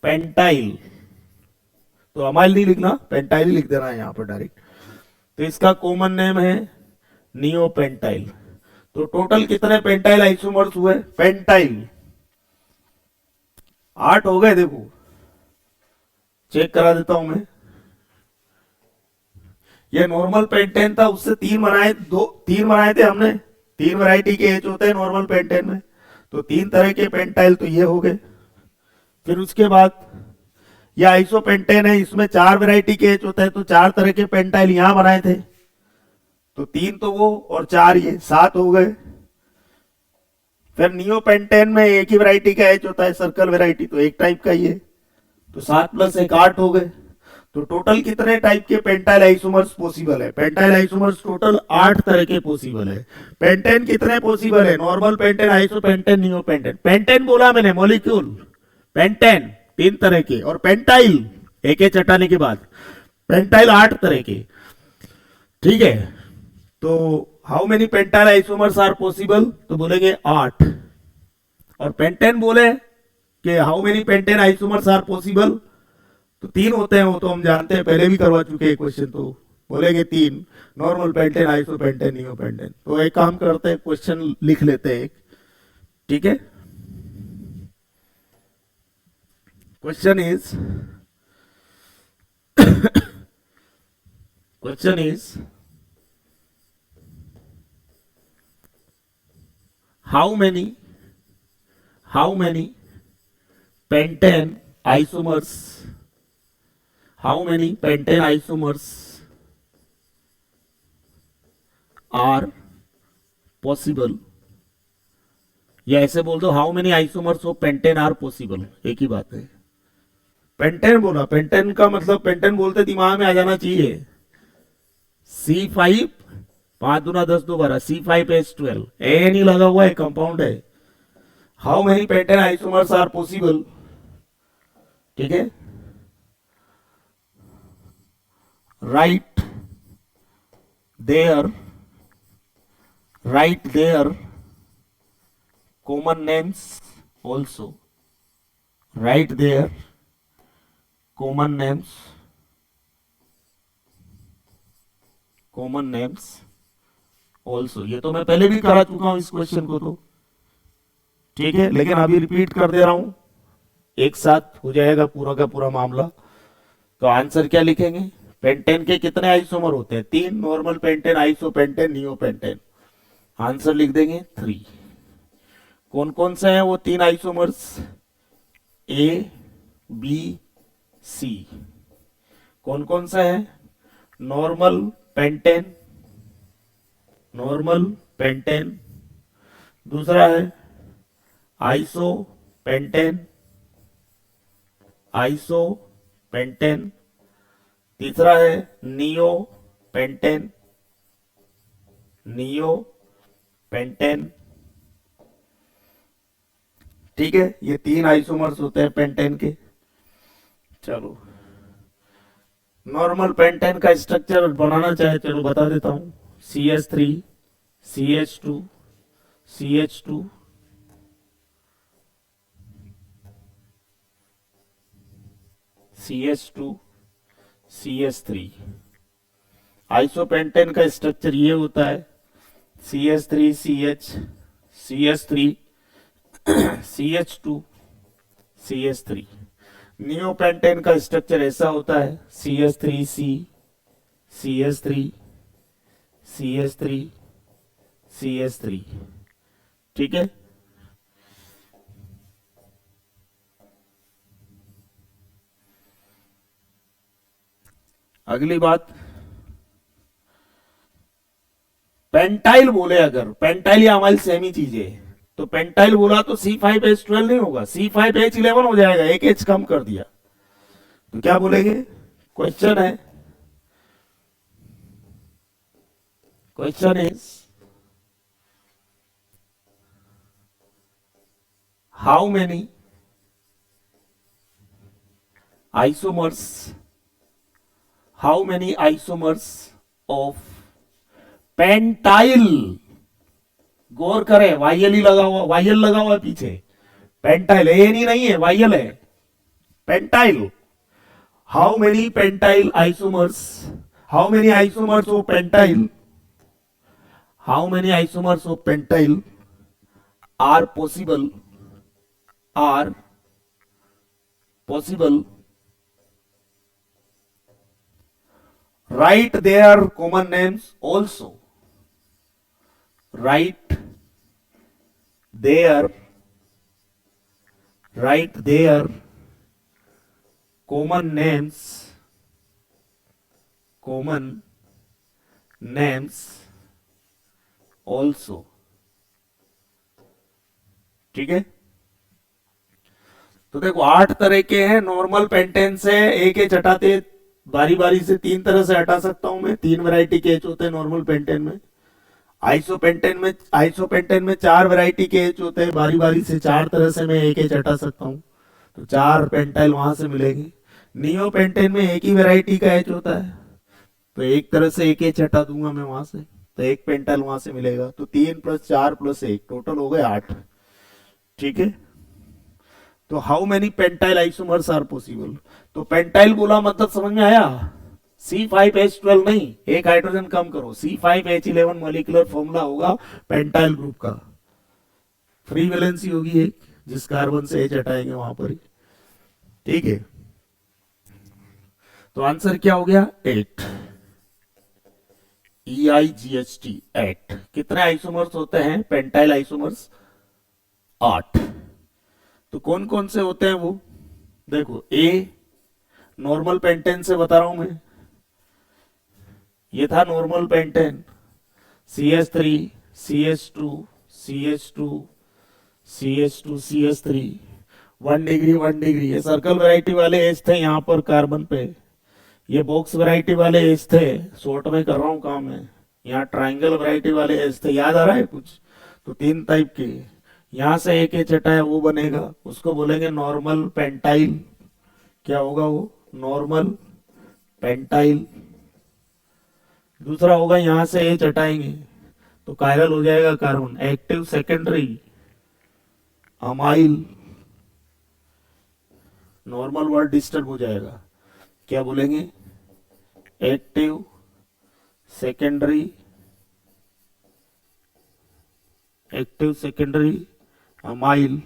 पेंटाइल। तो अमाइल नहीं लिखना, पेंटाइल ही लिख देना है यहां पर डायरेक्ट। तो इसका कॉमन नेम है नियो पेंटाइल। तो टोटल कितने पेंटाइल आइसोमर्स हुए, पेंटाइल 8 हो गए। देखो चेक करा देता हूं मैं, ये नॉर्मल पेंटेन था, उससे 3 बनाए, 3 बनाए थे हमने, 3 वैरायटी के एच होते हैं नॉर्मल पेंटेन में, तो 3 तरह के पेंटाइल तो ये हो गए। फिर उसके बाद ये आइसो पेंटेन है, इसमें 4 वैरायटी के एच होते हैं, तो 4 तरह के पेंटाइल यहां बनाए थे, तो 3 तो वो और 4 ये, 7 हो गए। फिर नियो पेंटेन में एक ही वैरायटी का एच होता है, सर्कल वैरायटी, तो एक टाइप का ये, तो 7 + 1 8 हो गए। तो टोटल कितने टाइप के पेंटाइल आइसोमर्स पॉसिबल है, पेंटाइल आइसोमर्स टोटल 8 तरह के पॉसिबल है। पेंटेन कितने पॉसिबल है, normal pentane, iso pentane, neo pentane. Pentane बोला मैंने मॉलिक्यूल, पेंटेन 3 तरह के, और पेंटाइल एक एक चटाने के बाद पेंटाइल 8 तरह के, ठीक है। तो how many pentyl isomers are possible, तो बोलेंगे 8। और पेंटेन बोले कि how many pentane isomers are possible, तो 3 होते हैं, वो तो हम जानते हैं, पहले भी करवा चुके हैं क्वेश्चन, तो बोलेंगे 3, normal pentane, iso pentane, neo pentane. तो एक काम करते हैं, क्वेश्चन लिख लेते हैं एक, ठीक है। Question is question is how many pentane isomers how many pentane isomers are possible, या ऐसे बोल दो how many isomers of pentane are possible, एक ही बात है। पेंटेन बोला, पेंटेन का मतलब पेंटेन बोलते दिमाग में आ जाना चाहिए C5 5 दूना 10 2 12 C5H12 ए नहीं लगा हुआ है, कंपाउंड है। How many pentane isomers are possible, ठीक है। Right there common names also, write their common names also। ये तो मैं पहले भी करा चुका हूं इस क्वेश्चन को, तो ठीक है, लेकिन अभी रिपीट कर दे रहा हूं, एक साथ हो जाएगा पूरा का पूरा मामला। तो आंसर क्या लिखेंगे, पेंटेन के कितने आइसोमर होते हैं, 3, normal pentane, isopentane, neopentane. Answer लिख देंगे 3। कौन कौन से हैं वो 3 आइसोमर्स, ए बी सी। कौन कौन सा है, नॉर्मल पेंटेन, दूसरा है आइसोपेंटेन, तीसरा है नियोपेंटेन, ठीक है। ये 3 आइसोमर्स होते हैं पेंटेन के। चलो नॉर्मल पेंटेन का स्ट्रक्चर बनाना चाहे चलो बता देता हूं, CH3 CH2 CH2 CH2 CH3। Isopentane का स्ट्रक्चर ये होता है CH3 CH CH3 CH2 CH3। Neopentane का स्ट्रक्चर ऐसा होता है CH3C CH3 CH3 CH3, ठीक है। अगली बात, पेंटाइल बोले, अगर पेंटाइल या अमाइल सेम ही चीज है, तो पेंटाइल बोला तो C5H12 नहीं होगा, C5H11 हो जाएगा, एक H कम कर दिया, तो क्या बोलेंगे। Question is how many isomers of pentyl, गौर करें वाइयल ही लगा हुआ, वाइयल लगा हुआ है पीछे, पेंटाइल ए नहीं है, वाइयल है, pentyl. How many pentyl isomers, how many isomers of pentyl, how many isomers of pentyl are possible write their common names also, write their common names also, ठीक है। तो देखो 8 तरह के हैं, नॉर्मल पेंटेन से एक एच हटाते बारी बारी से 3 तरह से हटा सकता हूं मैं, 3 वैरायटी के एच होते हैं नॉर्मल पेंटेन में। आइसोपेंटेन में 4 वैरायटी के एच होते हैं, बारी बारी से 4 तरह से मैं एक एच हटा सकता हूं, तो 4 पेंटाइल वहां से मिलेंगे। नियोपेंटेन में एक ही वैरायटी का एच होता है, तो एक तरह से एक एच हटा दूंगा मैं वहां से, तो एक पेंटाइल वहां से मिलेगा, तो 3 + 4 + 1 टोटल हो गए 8, ठीक है। तो how many pentyl isomers are possible, तो पेंटाइल बोला मतलब समझ में आया, C5H12 नहीं, एक हाइड्रोजन कम करो, C5H11 मॉलिक्यूलर फॉर्मूला होगा पेंटाइल ग्रुप का, फ्री वैलेंसी होगी एक, जिस कार्बन से H हटाएंगे वहां पर ही, ठीक है। तो आंसर क्या हो गया 8, EIGHT 8। कितने आइसोमर्स होते हैं पेंटाइल आइसोमर्स? 8। तो कौन कौन से होते हैं वो देखो, ए नॉर्मल पेंटेन से बता रहा हूं मैं, ये था normal pentane, CH3 CH2 CH2 CH2 CH3, 1 degree 1 degree. ये सर्कल वैरायटी वाले एज थे यहाँ पर कार्बन पे, ये बॉक्स वैरायटी वाले एज थे, शॉर्ट में कर रहा हूँ काम है। यहाँ ट्राइंगल वैरायटी वाले एज थे, याद आ रहा है कुछ? तो 3 टाइप के, यहाँ से एक एच हटाया वो बनेगा, उसको बोलेंगे नॉर्मल पेंटाइल। क्या होगा वो? Normal pentyl. दूसरा होगा यहाँ से एच हटाएंगे तो कायरल हो जाएगा carbon, active secondary amyl. Normal word disturb हो जाएगा, क्या बोलेंगे? Active secondary, active secondary amyl.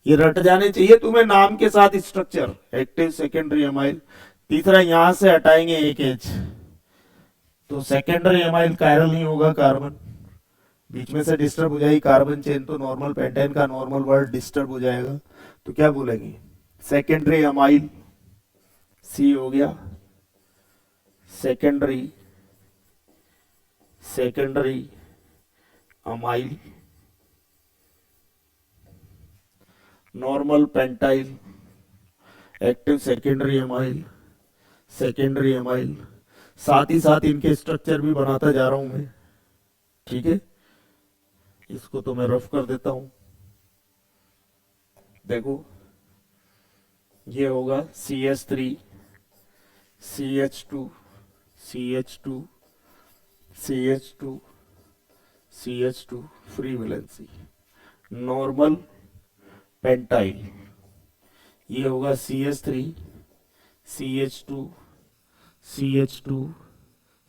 ये रट जाने चाहिए तुम्हें नाम के साथ स्ट्रक्चर, एक्टिव सेकेंडरी अमाइल। तीसरा यहां से हटाएंगे एक एच तो सेकेंडरी अमाइल कायरल नहीं होगा कार्बन, बीच में से डिस्टर्ब हो जाएगी कार्बन चेन, तो नॉर्मल पेंटेन का नॉर्मल वर्ड डिस्टर्ब हो जाएगा। तो क्या बोलेंगे? सेकेंडरी अमाइल, सी हो गया secondary, secondary amyl. Normal pentyl, active secondary amyl, secondary amyl. साथ ही साथ इनके स्ट्रक्चर भी बनाता जा रहा हूं मैं, ठीक है? इसको तो मैं रफ कर देता हूं। देखो ये होगा CH3 CH2 CH2 CH2 CH2 free valency, normal pentyl. ये होगा CH3 CH2 CH2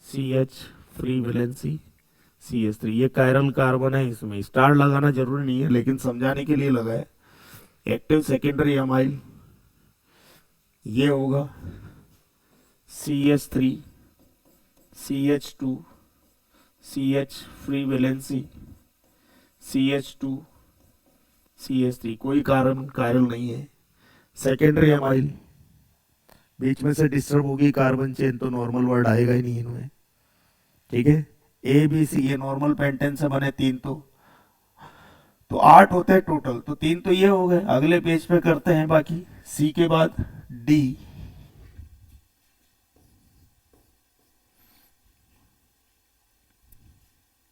CH free valency CH3। ये कायरल कार्बन है, इसमें स्टार लगाना जरूरी नहीं है लेकिन समझाने के लिए लगा है। एक्टिव सेकेंडरी अमाइल, ये होगा CH3 CH2 CH free valency CH2 CH3, कोई कार्बन कायरल नहीं है। सेकेंडरी अमाइल, बीच में से डिस्टर्ब होगी कार्बन चेन तो नॉर्मल वर्ड आएगा ही नहीं इनमें, ठीक है? ABC ये नॉर्मल पेंटेन से बने 3, तो 8 होते हैं टोटल, तो 3 तो ये हो गए। अगले पेज पे करते हैं बाकी। C के बाद D,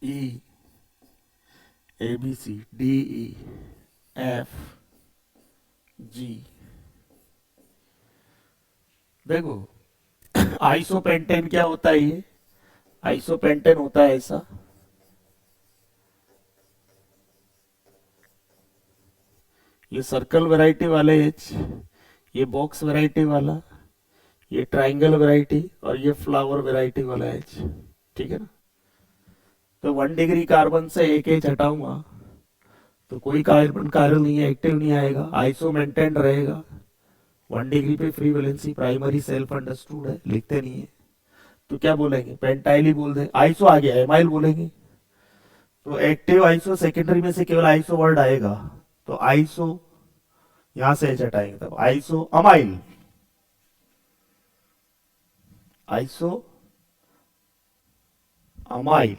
E, ABC D E F G। देखो आइसोपेंटेन क्या होता है? ये आइसोपेंटेन होता है ऐसा, ये सर्कल वैरायटी वाले एच, ये बॉक्स वैरायटी वाला, ये ट्राइंगल वैरायटी और ये फ्लावर वैरायटी वाला एच, ठीक है ना? तो 1 डिग्री कार्बन से एक एच हटाऊंगा तो कोई कार्बन कायरल नहीं है, एक्टिव नहीं आएगा, आइसो मेंटेन रहेगा। 1 डिग्री पे free valency primary self understood है, लिखते नहीं है तो क्या बोलेंगे? पेंटाइल ही बोल दे। आइसो आ गया, एमाइल बोलेंगे तो एक्टिव आइसो सेकेंडरी में से केवल आइसो वर्ड आएगा, तो आइसो यहां से एच हटाएंगे तब iso amyl, iso amyl,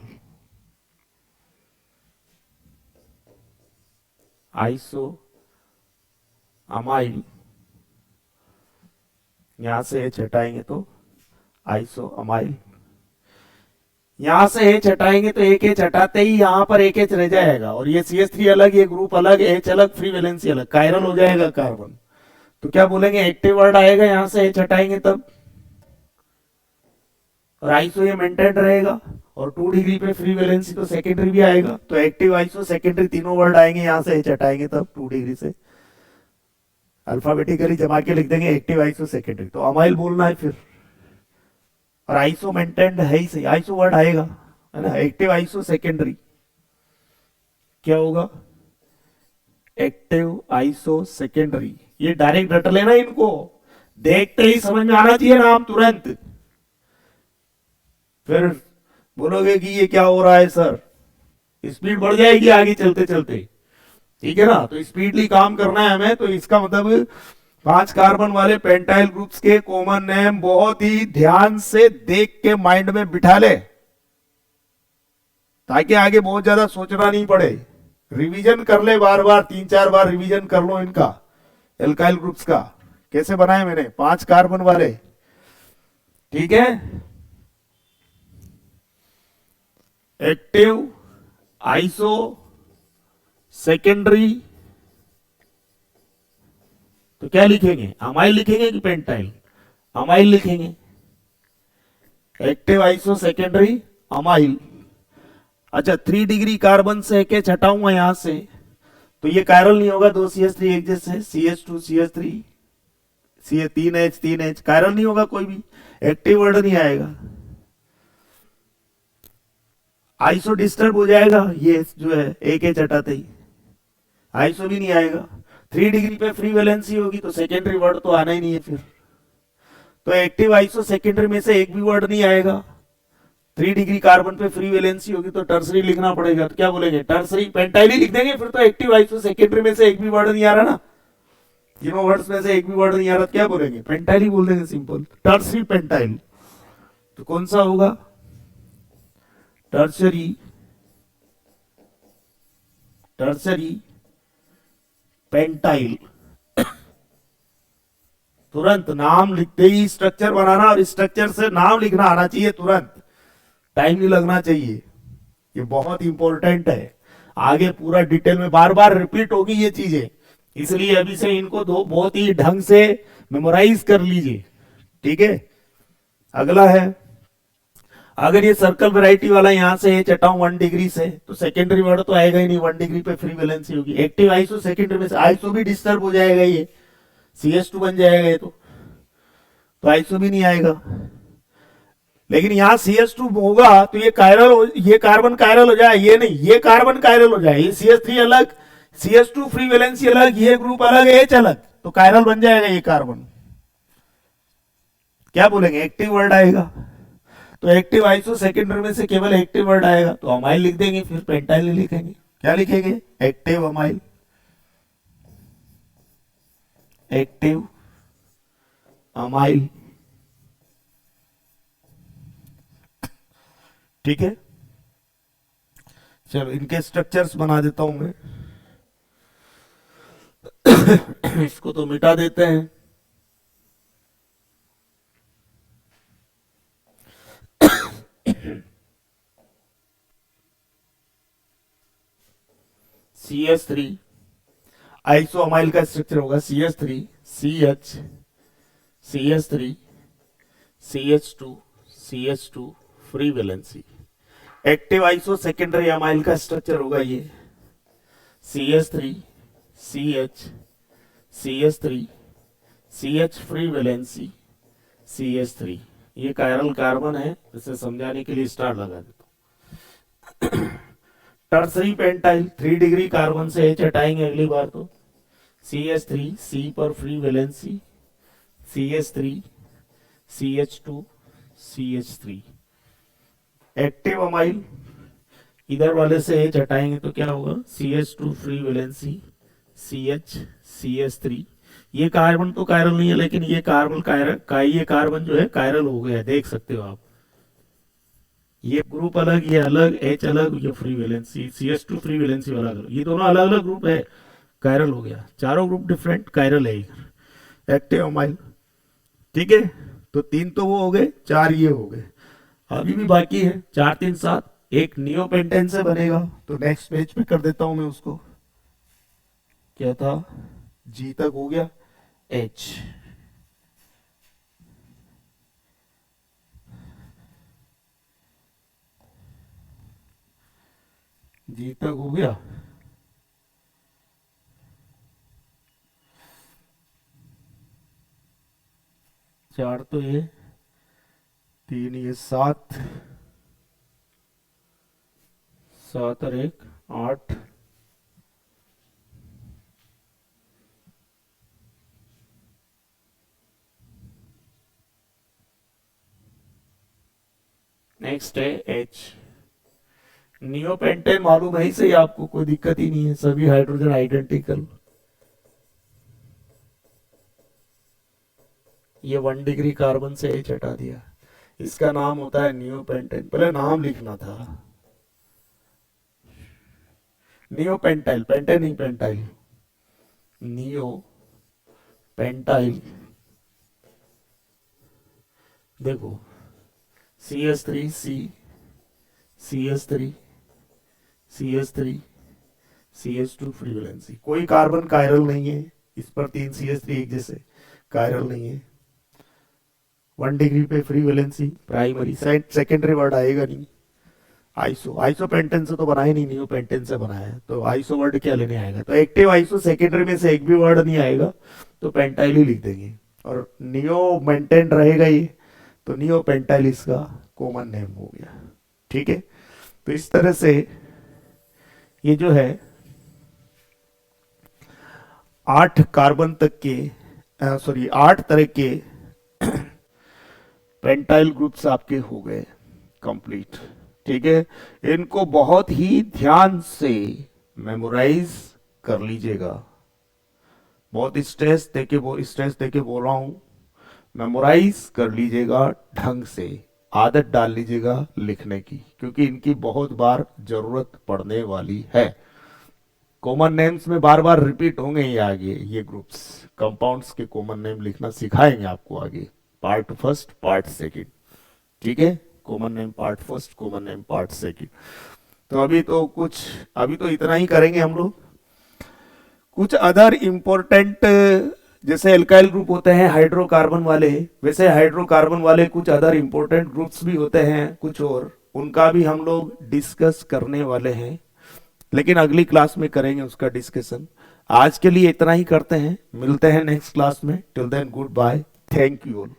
iso amyl. यहां से एच हटाएंगे तो आइसो अमाइल, यहां से एच हटाएंगे तो एक एच हटाते ही यहां पर एक एच रह जाएगा और ये CH3 अलग, ये ग्रुप अलग, एच अलग, फ्री वैलेंसी अलग, कायरल हो जाएगा कार्बन। तो क्या बोलेंगे? एक्टिव वर्ड आएगा, यहां से एच हटाएंगे तब, और आइसो ये मेंटेन रहेगा और 2 डिग्री पे फ्री वैलेंसी तो सेकेंडरी भी आएगा, तो एक्टिव आइसो सेकेंडरी तीनों वर्ड आएंगे, यहां से एच हटाएंगे तब 2 डिग्री से अल्फाबेटिकली जमा के लिख देंगे एक्टिव आइसो सेकेंडरी। तो अमाइल बोलना है फिर, और आइसो मेंटेन्ड है ही सही, आइसो वर्ड आएगा है ना? एक्टिव आइसो सेकेंडरी क्या होगा? Active iso secondary. ये डायरेक्ट रट लेना इनको, देखते ही समझ में आना चाहिए नाम तुरंत। फिर बोलोगे कि ये क्या हो रहा है सर, स्पीड बढ़ जाएगी आगे चलते चलते। ठीक है ना, तो स्पीडली काम करना है हमें। तो इसका मतलब 5 कार्बन वाले पेंटाइल ग्रुप्स के कॉमन नेम बहुत ही ध्यान से देख के माइंड में बिठा ले, ताकि आगे बहुत ज्यादा सोचना नहीं पड़े। रिवीजन कर ले बार बार, 3-4 बार रिवीजन कर लो इनका, एल्काइल ग्रुप्स का कैसे बनाए मैंने 5 कार्बन वाले। ठीक है, एक्टिव, आइसो, सेकेंडरी, तो क्या लिखेंगे, अमाइल लिखेंगे कि पेंटाइल? अमाइल लिखेंगे। Active, iso, secondary, amyl. अच्छा, 3 डिग्री कार्बन से के हटाऊंगा यहां से, तो ये कायरल नहीं होगा, 2 CH3 एक जैसे, CH2 CH3 3H 3H, chiral नहीं होगा कोई भी, एक्टिव वर्ड नहीं आएगा। आइसो डिस्टर्ब हो जाएगा, ये जो है एक एच हटाते ही आइसो भी नहीं आएगा। 3 डिग्री पे फ्री वैलेंसी होगी तो सेकेंडरी वर्ड तो आना ही नहीं है फिर। तो एक्टिव, आइसो, सेकेंडरी में से एक भी वर्ड नहीं आएगा। 3 डिग्री कार्बन पे फ्री वैलेंसी होगी तो टर्सरी लिखना पड़ेगा। तो क्या बोलेंगे, टर्सरी पेंटाइल ही लिख देंगे फिर। तो एक्टिव, आइसो, सेकेंडरी में से एक भी वर्ड नहीं आ रहा ना, तीनों वर्ड्स में से एक भी वर्ड नहीं आ रहा, तो क्या बोलेंगे, पेंटाइल ही बोल देंगे, सिंपल, टर्सरी पेंटाइल। तो कौन सा होगा, टर्सरी, टर्सरी पेंटाइल। तुरंत नाम लिखते ही स्ट्रक्चर बनाना, और स्ट्रक्चर से नाम लिखना आना चाहिए तुरंत, टाइम नहीं लगना चाहिए। ये बहुत इंपॉर्टेंट है, आगे पूरा डिटेल में बार बार रिपीट होगी ये चीजें, इसलिए अभी से इनको दो बहुत ही ढंग से मेमोराइज कर लीजिए। ठीक है, अगला है, अगर ये सर्कल वैरायटी वाला यहां से चटाऊं 1 डिग्री से, तो सेकेंडरी वर्ड तो आएगा ही नहीं, 1 डिग्री पे फ्री वैलेंसी होगी। एक्टिव, आइसो, सेकेंडरी में से आइसो भी डिस्टर्ब हो जाएगा, ये CH2 बन जाएगा ये, तो आइसो भी नहीं आएगा। लेकिन यहां CH2 होगा तो ये कायरल, ये कार्बन कायरल हो जाए, ये नहीं, ये कार्बन कायरल हो जाए, ये CH3 अलग, CH2 फ्री वैलेंसी अलग, ये ग्रुप अलग, एच अलग, तो कायरल बन जाएगा ये कार्बन। क्या बोलेंगे, एक्टिव वर्ड आएगा। तो एक्टिव, आइसो, सेकेंडरी में से केवल एक्टिव वर्ड आएगा, तो अमाइल लिख देंगे, फिर पेंटाइल नहीं लिखेंगे। क्या लिखेंगे, एक्टिव अमाइल, एक्टिव अमाइल। ठीक है, चलो इनके स्ट्रक्चर्स बना देता हूं मैं। इसको तो मिटा देते हैं। CH3, आइसो अमाइल का स्ट्रक्चर होगा CH3 CH, CH3 CH2 CH2 free valency. Active, iso, secondary amyl का स्ट्रक्चर होगा ये CH3 CH, CH3 CH free valency, CH3। ये कायरल कार्बन है, इसे समझाने के लिए स्टार लगा देता हूं। टर्सरी पेंटाइल, 3 डिग्री कार्बन से H हटाएंगे अगली बार, तो CH3 C पर free valency, CH3 CH2 CH3। Active amyl, इधर वाले से H हटाएंगे तो क्या होगा, CH2 free valency, CH CH3। ये कार्बन तो कायरल नहीं है, लेकिन ये कार्बन ये कार्बन जो है कायरल हो गया है, देख सकते हो आप। ये ग्रुप अलग, ये अलग, H अलग, ये free valency, CH2 free valency वाला अलग, ये दोनों अलग अलग ग्रुप है, कायरल हो गया। चारों ग्रुप डिफरेंट, कायरल है एक्टिव अमाइल। ठीक है, तो 3 तो वो हो गए, 4 ये हो गए, अभी भी बाकी है 4 3 7, एक नियोपेंटेन से बनेगा। तो नेक्स्ट पेज पे कर देता हूं मैं उसको, क्या था, G तक हो गया, H, G तक हो गया। चार तो ये, 3 ये 7, 7 और 1 8, नेक्स्ट है H। नियोपेंटेन मालूम है ही सही आपको, कोई दिक्कत ही नहीं है, सभी हाइड्रोजन आइडेंटिकल। ये 1 डिग्री कार्बन से H हटा दिया, इसका नाम होता है नियोपेंटेन। पहले नाम लिखना था, नियोपेंटाइल, पेंटेन नहीं पेंटाइल, नियो पेंटाइल। देखो CH3 C, CH3 CH3 CH2 free valency, कोई कार्बन कायरल नहीं है, इस पर 3 CH3 एक जैसे, कायरल नहीं है। 1 डिग्री पे free valency, primary, secondary word आएगा नहीं। आइसो, आइसो पेंटेन से तो बना ही नहीं, नियो पेंटेन से बनाया है, तो आइसो वर्ड क्या लेने आएगा। तो एक्टिव आइसो सेकेंडरी में से एक भी वर्ड नहीं आएगा, तो पेंटाइल ही लिख देंगे। और नियो मेंटेन रहेगा ही, तो नियो पेंटाइल इसका कॉमन नेम हो गया। ठीक है, तो इस तरह से ये जो है 8 कार्बन तक के, सॉरी 8 तरह के पेंटाइल ग्रुप्स आपके हो गए कंप्लीट। ठीक है, इनको बहुत ही ध्यान से मेमोराइज कर लीजिएगा। बहुत स्ट्रेस देके बोल रहा हूं, मेमोराइज कर लीजिएगा, ढंग से आदत डाल लीजिएगा लिखने की, क्योंकि इनकी बहुत बार जरूरत पड़ने वाली है। कॉमन नेम्स में बार बार रिपीट होंगे ही आगे, ये ग्रुप्स कंपाउंड्स के कॉमन नेम लिखना सिखाएंगे आपको आगे, पार्ट फर्स्ट पार्ट सेकंड। ठीक है, common name part first, common name part second. तो अभी तो इतना ही करेंगे हम लोग। कुछ अदर इंपॉर्टेंट, जैसे एल्काइल ग्रुप होते हैं हाइड्रोकार्बन वाले, वैसे हाइड्रोकार्बन वाले कुछ अदर इंपॉर्टेंट ग्रुप्स भी होते हैं कुछ और, उनका भी हम लोग डिस्कस करने वाले हैं, लेकिन अगली क्लास में करेंगे उसका डिस्कशन। आज के लिए इतना ही करते हैं, मिलते हैं नेक्स्ट क्लास में। Till then good bye, thank you all.